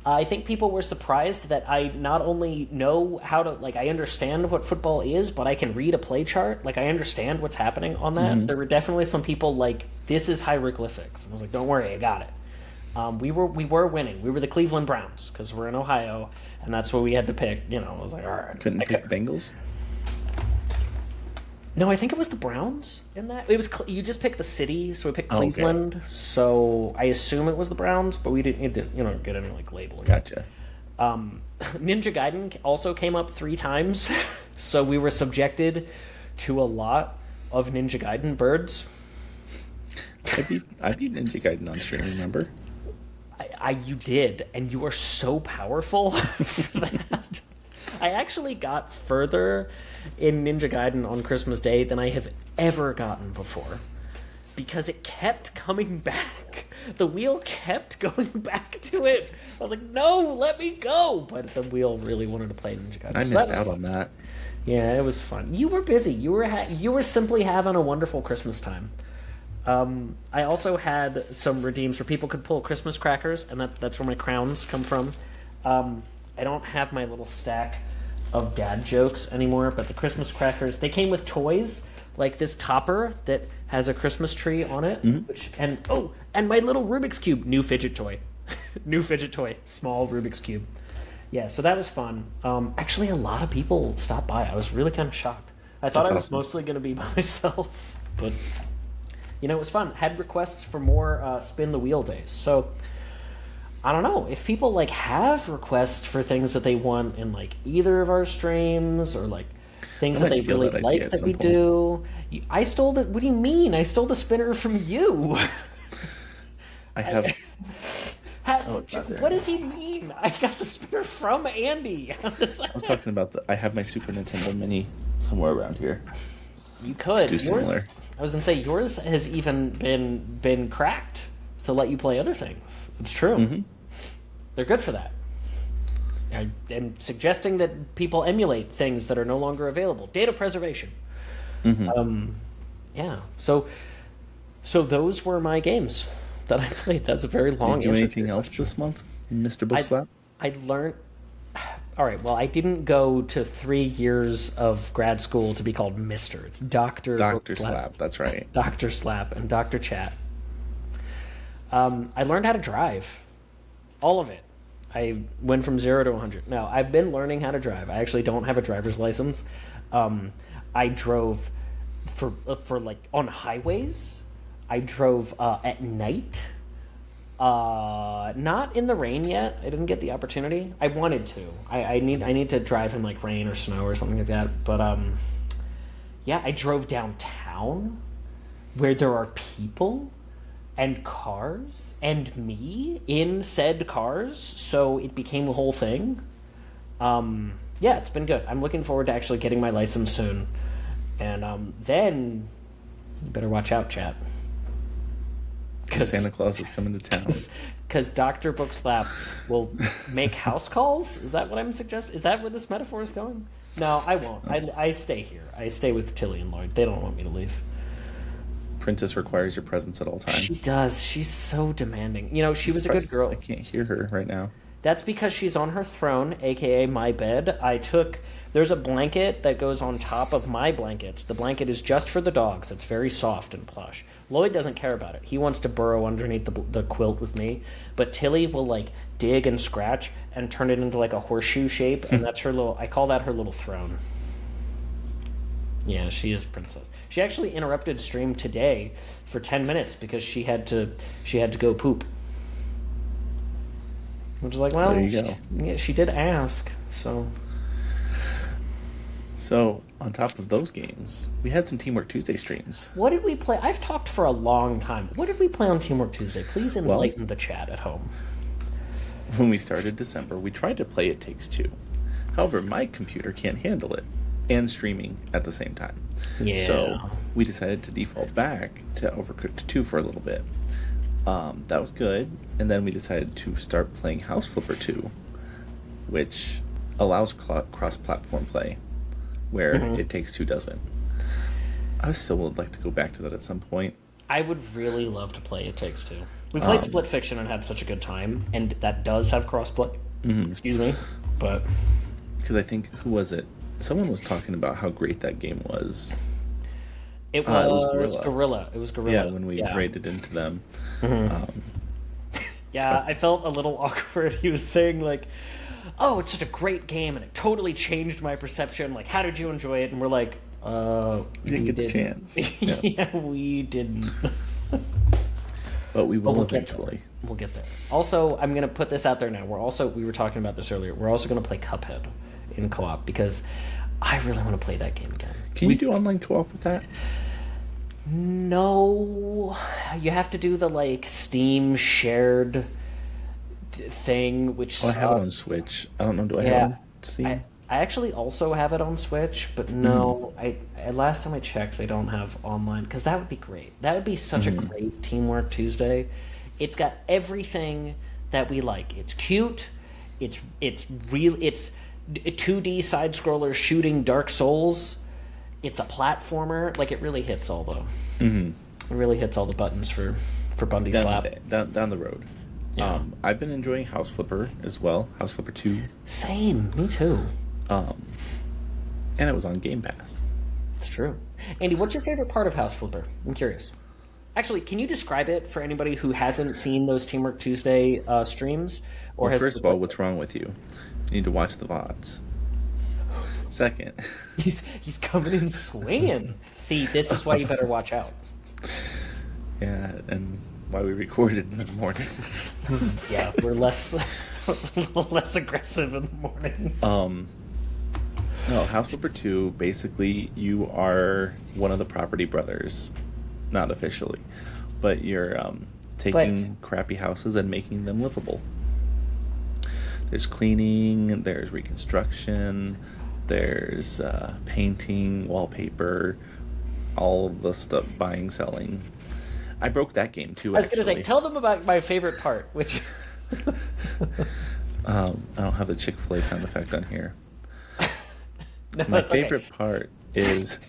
I think people were surprised that I not only know how to, like, I understand what football is, but I can read a play chart. Like, I understand what's happening on that. There were definitely some people like, this is hieroglyphics. And I was like, don't worry, I got it. We were winning. We were the Cleveland Browns because we're in Ohio, and that's what we had to pick. You know, I was like, all right. Couldn't pick Bengals? No, I think it was the Browns in that. It was you just picked the city, so we picked Cleveland. Okay. So I assume it was the Browns, but we didn't get any like labeling. Gotcha. Ninja Gaiden also came up 3 times, so we were subjected to a lot of Ninja Gaiden birds. I beat Ninja Gaiden on stream, remember? You did, and you are so powerful for that. I actually got further in Ninja Gaiden on Christmas Day than I have ever gotten before. Because it kept coming back. The wheel kept going back to it. I was like, no, let me go. But the wheel really wanted to play Ninja Gaiden. I missed out on that. Yeah, it was fun. You were busy. You were simply having a wonderful Christmas time. I also had some redeems where people could pull Christmas crackers, and that's where my crowns come from. I don't have my little stack of dad jokes anymore, but the Christmas crackers, they came with toys, like this topper that has a Christmas tree on it, and my little Rubik's Cube, new fidget toy. New fidget toy, small Rubik's Cube. Yeah, so that was fun. Actually, a lot of people stopped by. I was really kind of shocked. I thought I was mostly going to be by myself, but it was fun. Had requests for more spin the wheel days. So I don't know if people have requests for things that they want in either of our streams, or things that they really like that we do. I stole it. What do you mean? I stole the spinner from you. I have. What does he mean? I got the spinner from Andy. I was talking about I have my Super Nintendo Mini somewhere around here. You could. Do similar. I was gonna say yours has even been cracked to let you play other things. It's true. Mm-hmm. They're good for that. I'm suggesting that people emulate things that are no longer available. Data preservation. Mm-hmm. Yeah. So those were my games that I played. That's a very long. Did you do anything else this month, Mr. Bookslap? I learned. All right. Well, I didn't go to 3 years of grad school to be called Mister. It's Dr. Slap. That's right. Dr. Slap and Dr. Chat. I learned how to drive. All of it. I went from 0 to 100. Now, I've been learning how to drive. I actually don't have a driver's license. I drove for on highways. I drove at night. Not in the rain yet. I didn't get the opportunity. I wanted to. I need to drive in rain or snow or something like that. But yeah, I drove downtown where there are people and cars and me in said cars, so it became the whole thing. Yeah, it's been good. I'm looking forward to actually getting my license soon. And then you better watch out, chat. Because Santa Claus is coming to town. Because Dr. Bookslap will make house calls? Is that what I'm suggesting? Is that where this metaphor is going? No, I won't. I stay here. I stay with Tilly and Lloyd. They don't want me to leave. Princess requires your presence at all times. She does. She's so demanding. She was a good girl. I can't hear her right now. That's because she's on her throne, aka my bed. There's a blanket that goes on top of my blankets. The blanket is just for the dogs. It's very soft and plush. Lloyd doesn't care about it. He wants to burrow underneath the quilt with me. But Tilly will dig and scratch and turn it into a horseshoe shape, and that's her little. I call that her little throne. Yeah, she is princess. She actually interrupted stream today for 10 minutes because she had to go poop. Which is well, there you go. Yeah, she did ask, so. So, on top of those games, we had some Teamwork Tuesday streams. What did we play? I've talked for a long time. What did we play on Teamwork Tuesday? Please enlighten the chat at home. When we started December, we tried to play It Takes Two. However, my computer can't handle it, and streaming at the same time. Yeah. So, we decided to default back to Overcooked 2 for a little bit. That was good, and then we decided to start playing House Flipper 2, which allows cross-platform play, where It Takes Two doesn't. I still would like to go back to that at some point. I would really love to play It Takes Two. We played Split Fiction and had such a good time, and that does have cross-play. Excuse me, but... Because I think, who was it? Someone was talking about how great that game was. It was Gorilla. It was Gorilla. Yeah, when we raided into them. Yeah, I felt a little awkward. He was saying, oh, it's such a great game, and it totally changed my perception. How did you enjoy it? And we're like, we didn't get the chance. Yeah, we didn't. but we But will we'll get there. eventually. We'll get there. Also, I'm gonna put this out there now. We were talking about this earlier. We're also gonna play Cuphead in co-op because I really want to play that game again. Can you do online co-op with that? No, you have to do the like Steam shared thing, which Oh, I have it on sucks. Switch. I don't know. Do I have it Yeah, on Steam? I actually also have it on Switch, but no, I last time I checked, they don't have online because that would be great. That would be such a great Teamwork Tuesday. It's got everything that we like. It's cute. It's real. It's a 2D side scroller shooting Dark Souls. It's a platformer. Like it really hits all the. It really hits all the buttons for Bundy Slap. Down the road. Yeah. I've been enjoying House Flipper as well. House Flipper 2. Same, me too. And it was on Game Pass. It's true. Andy, what's your favorite part of House Flipper? I'm curious. Actually, can you describe it for anybody who hasn't seen those Teamwork Tuesday streams? Well, first of all, what's wrong with you? You need to watch the VODs. Second, he's coming in swinging. See, this is why you better watch out. yeah, and why we recorded in the mornings. Yeah, we're less less aggressive in the mornings. No, House Flipper 2, basically, you are one of the property brothers. Not officially, but you're taking crappy houses and making them livable. There's cleaning, there's reconstruction, there's painting, wallpaper, all of the stuff, buying, selling. I broke that game too. I was going to say, tell them about my favorite part, which I don't have the Chick-fil-A sound effect on here. no, My it's okay. favorite part is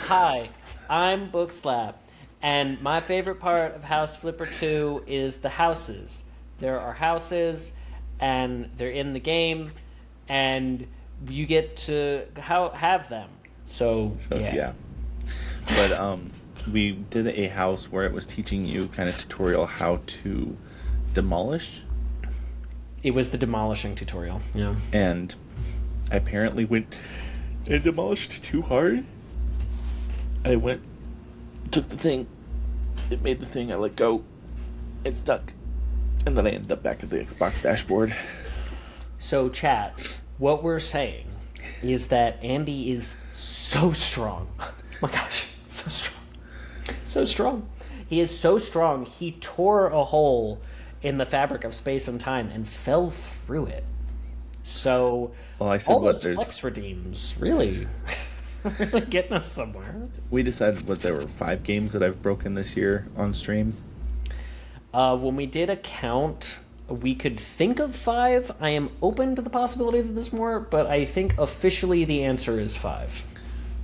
Hi, I'm Bookslap, and my favorite part of House Flipper 2 is the houses. There are houses, and they're in the game, and you get to have them. So yeah. But we did a house where it was teaching you kind of tutorial how to demolish. It was the demolishing tutorial. Yeah. And I apparently went and demolished too hard. I took the thing, it made the thing, I let go, it stuck, and then I ended up back at the Xbox dashboard. So, chat, what we're saying is that Andy is so strong. Oh my gosh, so strong. So strong. He is so strong, he tore a hole in the fabric of space and time and fell through it. So, Well, I said all what those there's. flex redeems really, really getting us somewhere. We decided there were 5 games that I've broken this year on stream. When we did a count, we could think of 5. I am open to the possibility that there's more, but I think officially the answer is 5.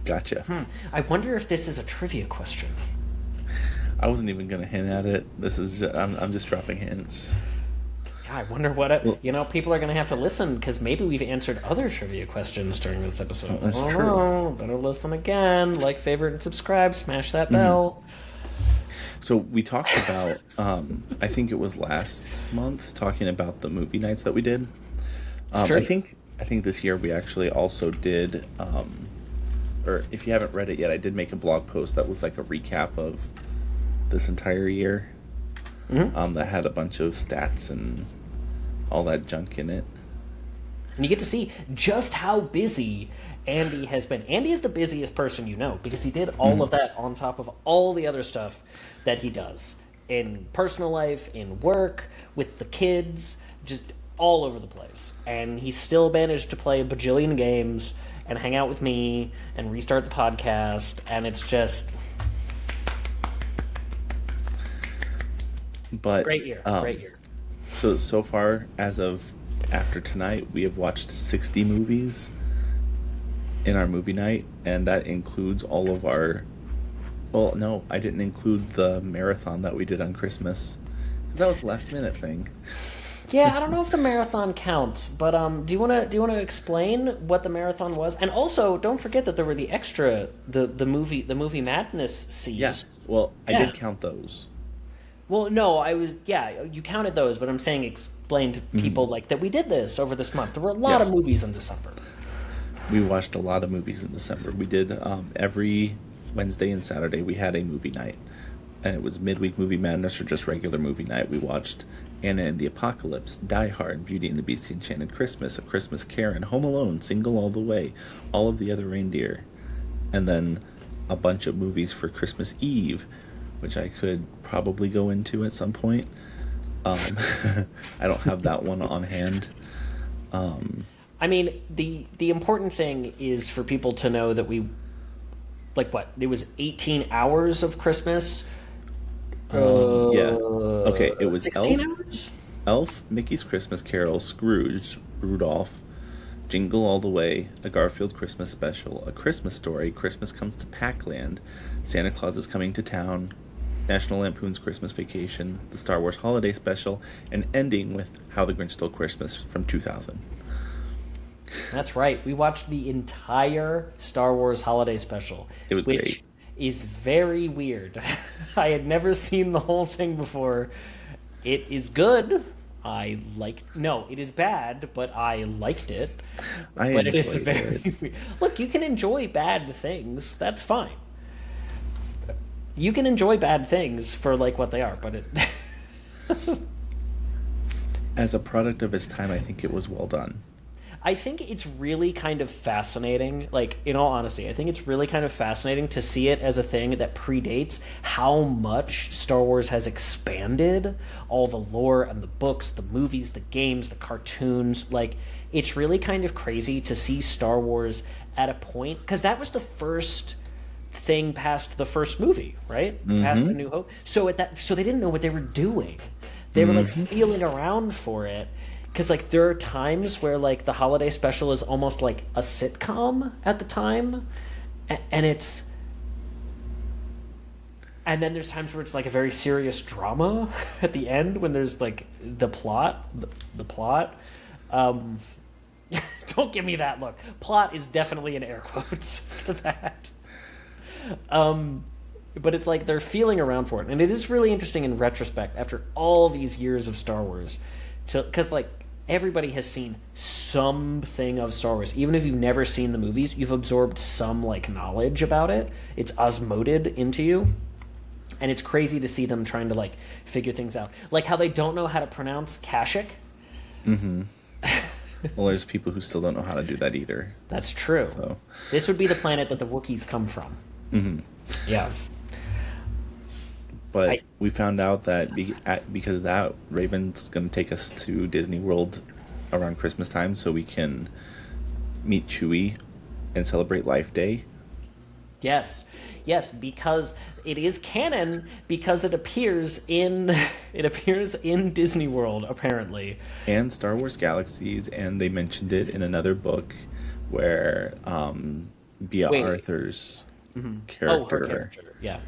Gotcha. I wonder if this is a trivia question. I wasn't even gonna hint at it. This is I'm just dropping hints. Yeah, I wonder what people are going to have to listen because maybe we've answered other trivia questions during this episode. That's I don't true. know. Better listen again. Like, favorite, and subscribe. Smash that bell. So we talked about, I think it was last month, talking about the movie nights that we did. True. I think this year we actually also did, or if you haven't read it yet, I did make a blog post that was like a recap of this entire year. That had a bunch of stats and all that junk in it. And you get to see just how busy Andy has been. Andy is the busiest person you know because he did all of that on top of all the other stuff that he does in personal life, in work, with the kids, just all over the place. And he still managed to play a bajillion games and hang out with me and restart the podcast. And it's just But great year. Great year. So far, as of after tonight, we have watched 60 movies in our movie night, and that includes all of our. Well, no, I didn't include the marathon that we did on Christmas. That was a last minute thing. Yeah, I don't know if the marathon counts, but do you want to explain what the marathon was? And also, don't forget that there were the movie madness scenes. Yes. Well, I did count those. Well, no, you counted those, but I'm saying explain to people like that we did this over this month. There were a lot of movies in December. We watched a lot of movies in December. We did every Wednesday and Saturday we had a movie night. and it was midweek movie madness or just regular movie night. We watched Anna and the Apocalypse, Die Hard, Beauty and the Beast, The Enchanted Christmas, A Christmas Karen, Home Alone, Single All the Way, All of the Other Reindeer, and then a bunch of movies for Christmas Eve, which I could probably go into at some point. I don't have that one on hand. I mean, the important thing is for people to know that we, like, what, it was 18 hours of Christmas. Yeah. Okay, it was 16 hours? Elf, Mickey's Christmas Carol, Scrooge, Rudolph, Jingle All the Way, A Garfield Christmas Special, A Christmas Story, Christmas Comes to Pac-Land, Santa Claus is Coming to Town, National Lampoon's Christmas Vacation, the Star Wars Holiday Special, and ending with How the Grinch Stole Christmas from 2000. That's right. We watched the entire Star Wars Holiday Special. It was which great. Is very weird. I had never seen the whole thing before. It is good. No, it is bad, but I liked it. But it is very weird. Look, you can enjoy bad things. That's fine. You can enjoy bad things for like what they are, but it As a product of its time, I think it was well done. I think it's really kind of fascinating, like, in all honesty, I think it's really kind of fascinating to see it as a thing that predates how much Star Wars has expanded, all the lore and the books, the movies, the games, the cartoons. Like, it's really kind of crazy to see Star Wars at a point, because that was the first thing past the first movie, right? Mm-hmm. Past A New Hope. So they didn't know what they were doing. They were like feeling around for it. Because, like, there are times where, like, the holiday special is almost like a sitcom at the time. And it's... And then there's times where it's, like, a very serious drama at the end when there's, like, the plot. The plot. Don't give me that look. Plot is definitely in air quotes for that. But it's like they're feeling around for it. And it is really interesting in retrospect, after all these years of Star Wars. Because, like, everybody has seen something of Star Wars. Even if you've never seen the movies, you've absorbed some, like, knowledge about it. It's osmoted into you. And it's crazy to see them trying to, like, figure things out. Like how they don't know how to pronounce Kashyyyk. Mm-hmm. Well, there's people who still don't know how to do that either. That's true. So. This would be the planet that the Wookiees come from. Mm-hmm. Yeah. But we found out that because of that, Raven's going to take us to Disney World around Christmas time so we can meet Chewie and celebrate Life Day. Yes, because it is canon, because it appears in Disney World, apparently. And Star Wars Galaxies, and they mentioned it in another book where Bea Arthur's character... Oh, her character, yeah.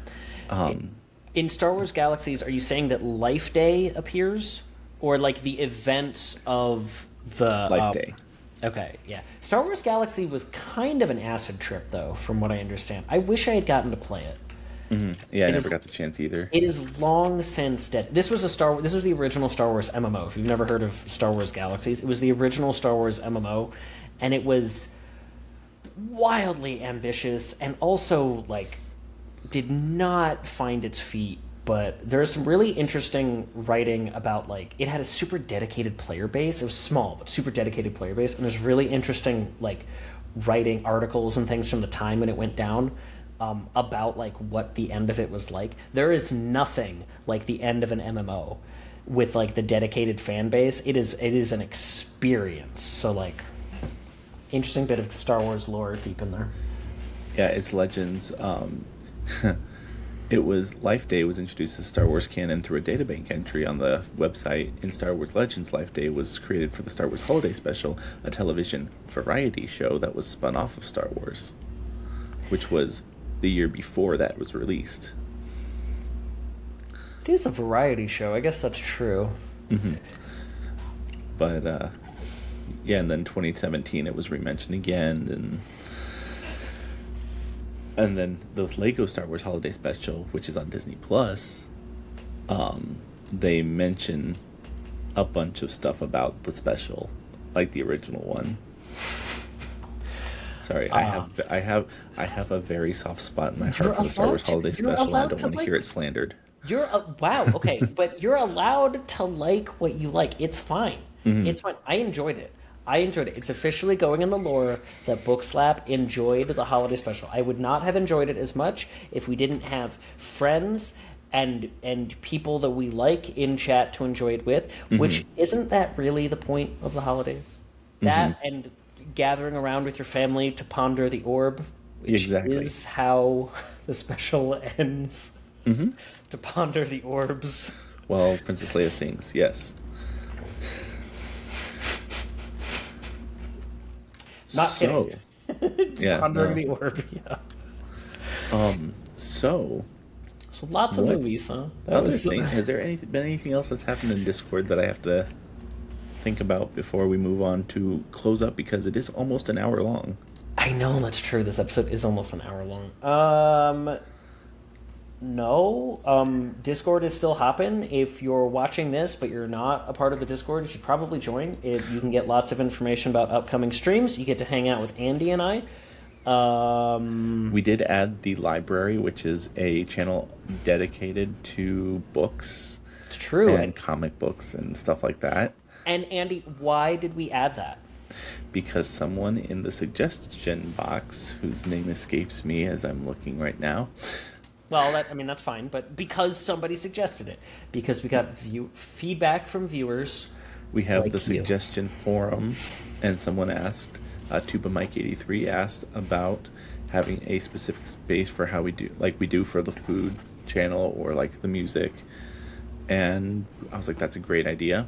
In Star Wars Galaxies, are you saying that Life Day appears? Or, like, the events of the... Life Day. Okay, yeah. Star Wars Galaxy was kind of an acid trip, though, from what I understand. I wish I had gotten to play it. Mm-hmm. Yeah, I never got the chance either. It is long since dead. This was the original Star Wars MMO. If you've never heard of Star Wars Galaxies, it was the original Star Wars MMO, and it was wildly ambitious and also, like, did not find its feet. But there's some really interesting writing about, like, it had a super dedicated player base. It was small, but super dedicated player base. And there's really interesting, like, writing articles and things from the time when it went down about, like, what the end of it was like. There is nothing like the end of an MMO with, like, the dedicated fan base. It is an experience. So, like, interesting bit of Star Wars lore deep in there. Yeah, it's Legends. It was Life Day was introduced as Star Wars canon through a databank entry on the website. In Star Wars Legends, Life Day was created for the Star Wars Holiday Special, a television variety show that was spun off of Star Wars, which was the year before that was released. It is a variety show. I guess that's true. Mm-hmm. But, yeah, and then 2017 it was re-mentioned again, and then the Lego Star Wars Holiday Special, which is on Disney Plus, they mention a bunch of stuff about the special, like the original one. Sorry, I have a very soft spot in my heart for the Star Wars Holiday Special, and I don't want to hear it slandered. Wow, okay, but you're allowed to like what you like. It's fine. It's fine. I enjoyed it. I enjoyed it. It's officially going in the lore that Bookslap enjoyed the holiday special. I would not have enjoyed it as much if we didn't have friends and people that we like in chat to enjoy it with, which isn't that really the point of the holidays? That and gathering around with your family to ponder the orb, which is how the special ends. To ponder the orbs. Well, Princess Leia sings, yes. Not kidding. Yeah, pondering the orb, yeah. So lots of movies, huh? Has there been anything else that's happened in Discord that I have to think about before we move on to close up, because it is almost an hour long? I know, that's true. This episode is almost an hour long. No. Discord is still hopping. If you're watching this but you're not a part of the Discord, you should probably join. You can get lots of information about upcoming streams. You get to hang out with Andy and I. We did add the library, which is a channel dedicated to books. It's true. And comic books and stuff like that. And Andy, why did we add that? Because someone in the suggestion box, whose name escapes me as I'm looking right now. Well, that's fine, but because somebody suggested it. Because we got feedback from viewers. We have the suggestion forum, and someone asked, Tuba Mike 83 asked about having a specific space for how we do, like we do for the food channel or like the music. And I was like, that's a great idea.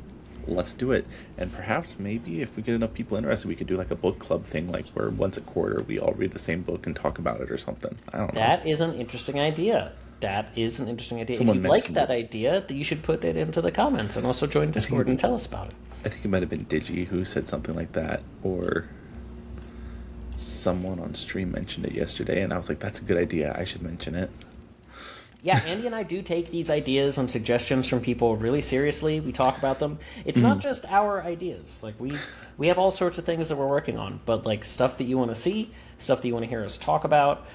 Let's do it. And perhaps maybe if we get enough people interested, we could do like a book club thing, like where once a quarter we all read the same book and talk about it or something. I don't know. That is an interesting idea. If you like that idea, you should put it into the comments and also join Discord and tell us about it. I think it might have been Digi who said something like that, or someone on stream mentioned it yesterday, and I was like, that's a good idea. I should mention it. Yeah, Andy and I do take these ideas and suggestions from people really seriously. We talk about them. It's not just our ideas. Like we have all sorts of things that we're working on, but like stuff that you want to see, stuff that you want to hear us talk about,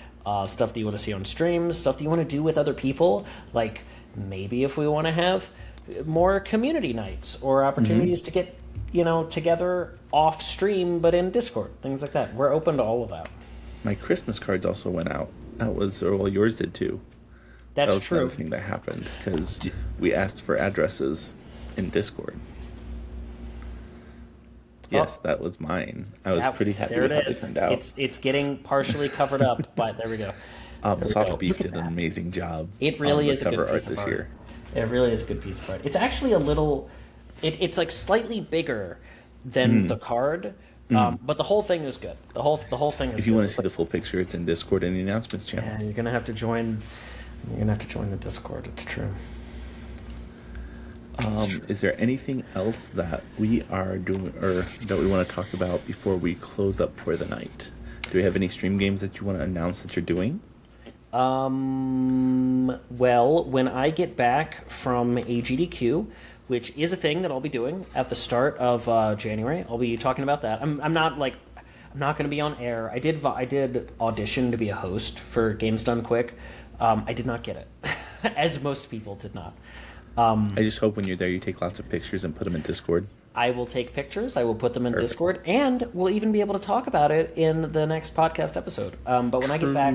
stuff that you want to see on streams, stuff that you want to do with other people. Like maybe if we want to have more community nights or opportunities to get, together off stream but in Discord, things like that. We're open to all of that. My Christmas cards also went out. Yours did too. That's that was true. Another thing that happened because we asked for addresses in Discord. Yes, that was mine. I was pretty happy with how they turned out. It's getting partially covered up, but there we go. Soft Beef did an amazing job. It really is a good cover art piece of this art. year. It really is a good piece of art. It's actually a little. It's like slightly bigger than the card, but the whole thing is good. The whole thing is. If you want to see the full picture, it's in Discord in the announcements channel. Yeah, you're gonna have to join. You're gonna have to join the Discord. It's true. Is there anything else that we are doing or that we want to talk about before we close up for the night? Do we have any stream games that you want to announce that you're doing? Well, when I get back from AGDQ, which is a thing that I'll be doing at the start of January, I'll be talking about that. I'm not going to be on air. I did audition to be a host for Games Done Quick. I did not get it, as most people did not. I just hope when you're there you take lots of pictures and put them in Discord. I will take pictures. I will put them in Discord, and we'll even be able to talk about it in the next podcast episode. But when I get back,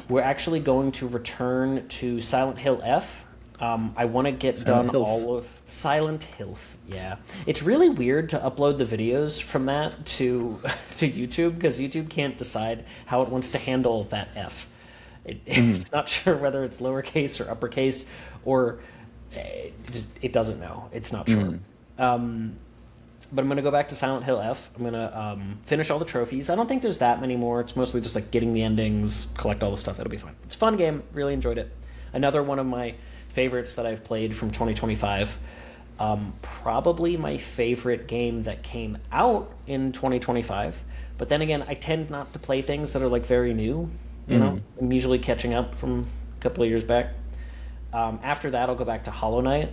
we're actually going to return to Silent Hill F. I want to get all of Silent Hill. Yeah, it's really weird to upload the videos from that to YouTube because YouTube can't decide how it wants to handle that F. It's not sure whether it's lowercase or uppercase, or it doesn't know. It's not sure. But I'm going to go back to Silent Hill F. I'm going to finish all the trophies. I don't think there's that many more. It's mostly just like getting the endings, collect all the stuff. It'll be fine. It's a fun game. Really enjoyed it. Another one of my favorites that I've played from 2025. Probably my favorite game that came out in 2025. But then again, I tend not to play things that are like very new. You know, I'm usually catching up from a couple of years back. After that, I'll go back to Hollow Knight.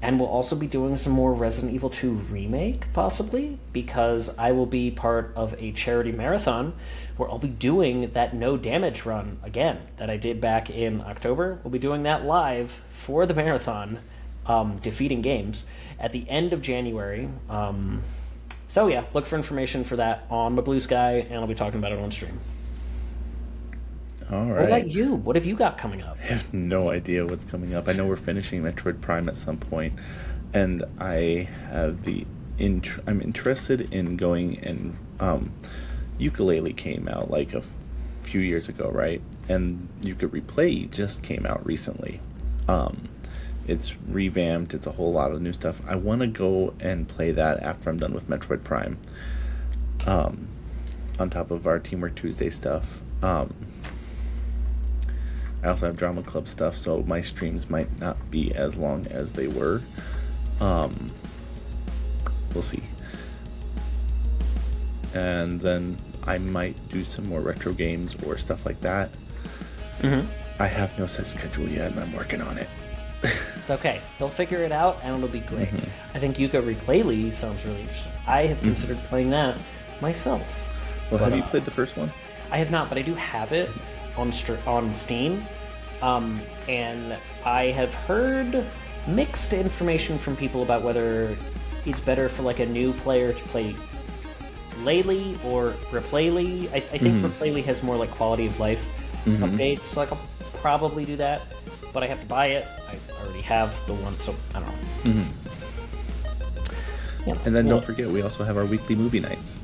And we'll also be doing some more Resident Evil 2 Remake, possibly, because I will be part of a charity marathon where I'll be doing that no damage run again that I did back in October. We'll be doing that live for the marathon, defeating games, at the end of January. So yeah, look for information for that on my Blue Sky, and I'll be talking about it on stream. All right. What about you? What have you got coming up? I have no idea what's coming up. I know we're finishing Metroid Prime at some point, and I have I'm interested in going and Ukulele came out like a few years ago, right? And Replay just came out recently. It's revamped. It's a whole lot of new stuff. I want to go and play that after I'm done with Metroid Prime. On top of our Teamwork Tuesday stuff. I also have drama club stuff, so my streams might not be as long as they were. We'll see. And then I might do some more retro games or stuff like that. I have no set schedule yet, and I'm working on it. It's okay. They'll figure it out, and it'll be great. I think Yuka Replay sounds really interesting. I have considered playing that myself. Well, have you played the first one? I have not, but I do have it on Steam, and I have heard mixed information from people about whether it's better for like a new player to play Laylee or Replaylee. I think Replaylee has more like quality of life updates, so like I'll probably do that, but I have to buy it. I already have the one, so I don't know. Yeah, and then don't forget, we also have our weekly movie nights.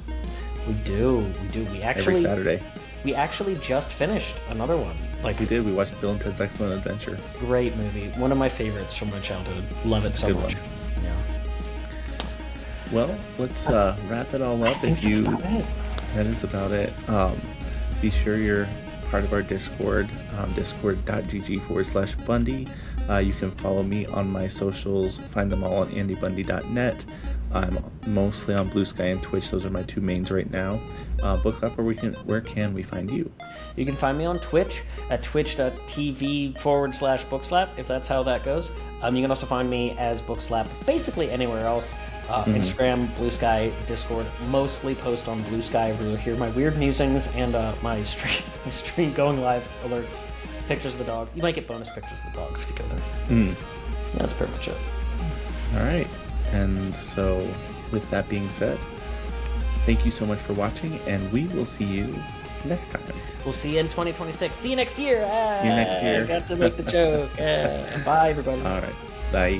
We do. We actually every Saturday. We actually just finished another one. Like we did. We watched Bill and Ted's Excellent Adventure. Great movie. One of my favorites from my childhood. Love it so Good much. One. Yeah. Well, let's wrap it all up. That is about it. Be sure you're part of our Discord, discord.gg/Bundy. You can follow me on my socials. Find them all on andybundy.net. I'm mostly on Blue Sky and Twitch. Those are my two mains right now. Bookslap, where can we find you? You can find me on Twitch at twitch.tv/Bookslap, if that's how that goes. You can also find me as Bookslap basically anywhere else. Instagram, Blue Sky, Discord. Mostly post on Blue Sky where you'll hear my weird musings and my stream going live alerts. Pictures of the dog. You might get bonus pictures of the dogs if you go there. That's pretty much it. All right. And so, with that being said, thank you so much for watching, and we will see you next time. We'll see you in 2026. See you next year. See you next year. I got to make the joke. Bye, everybody. All right. Bye.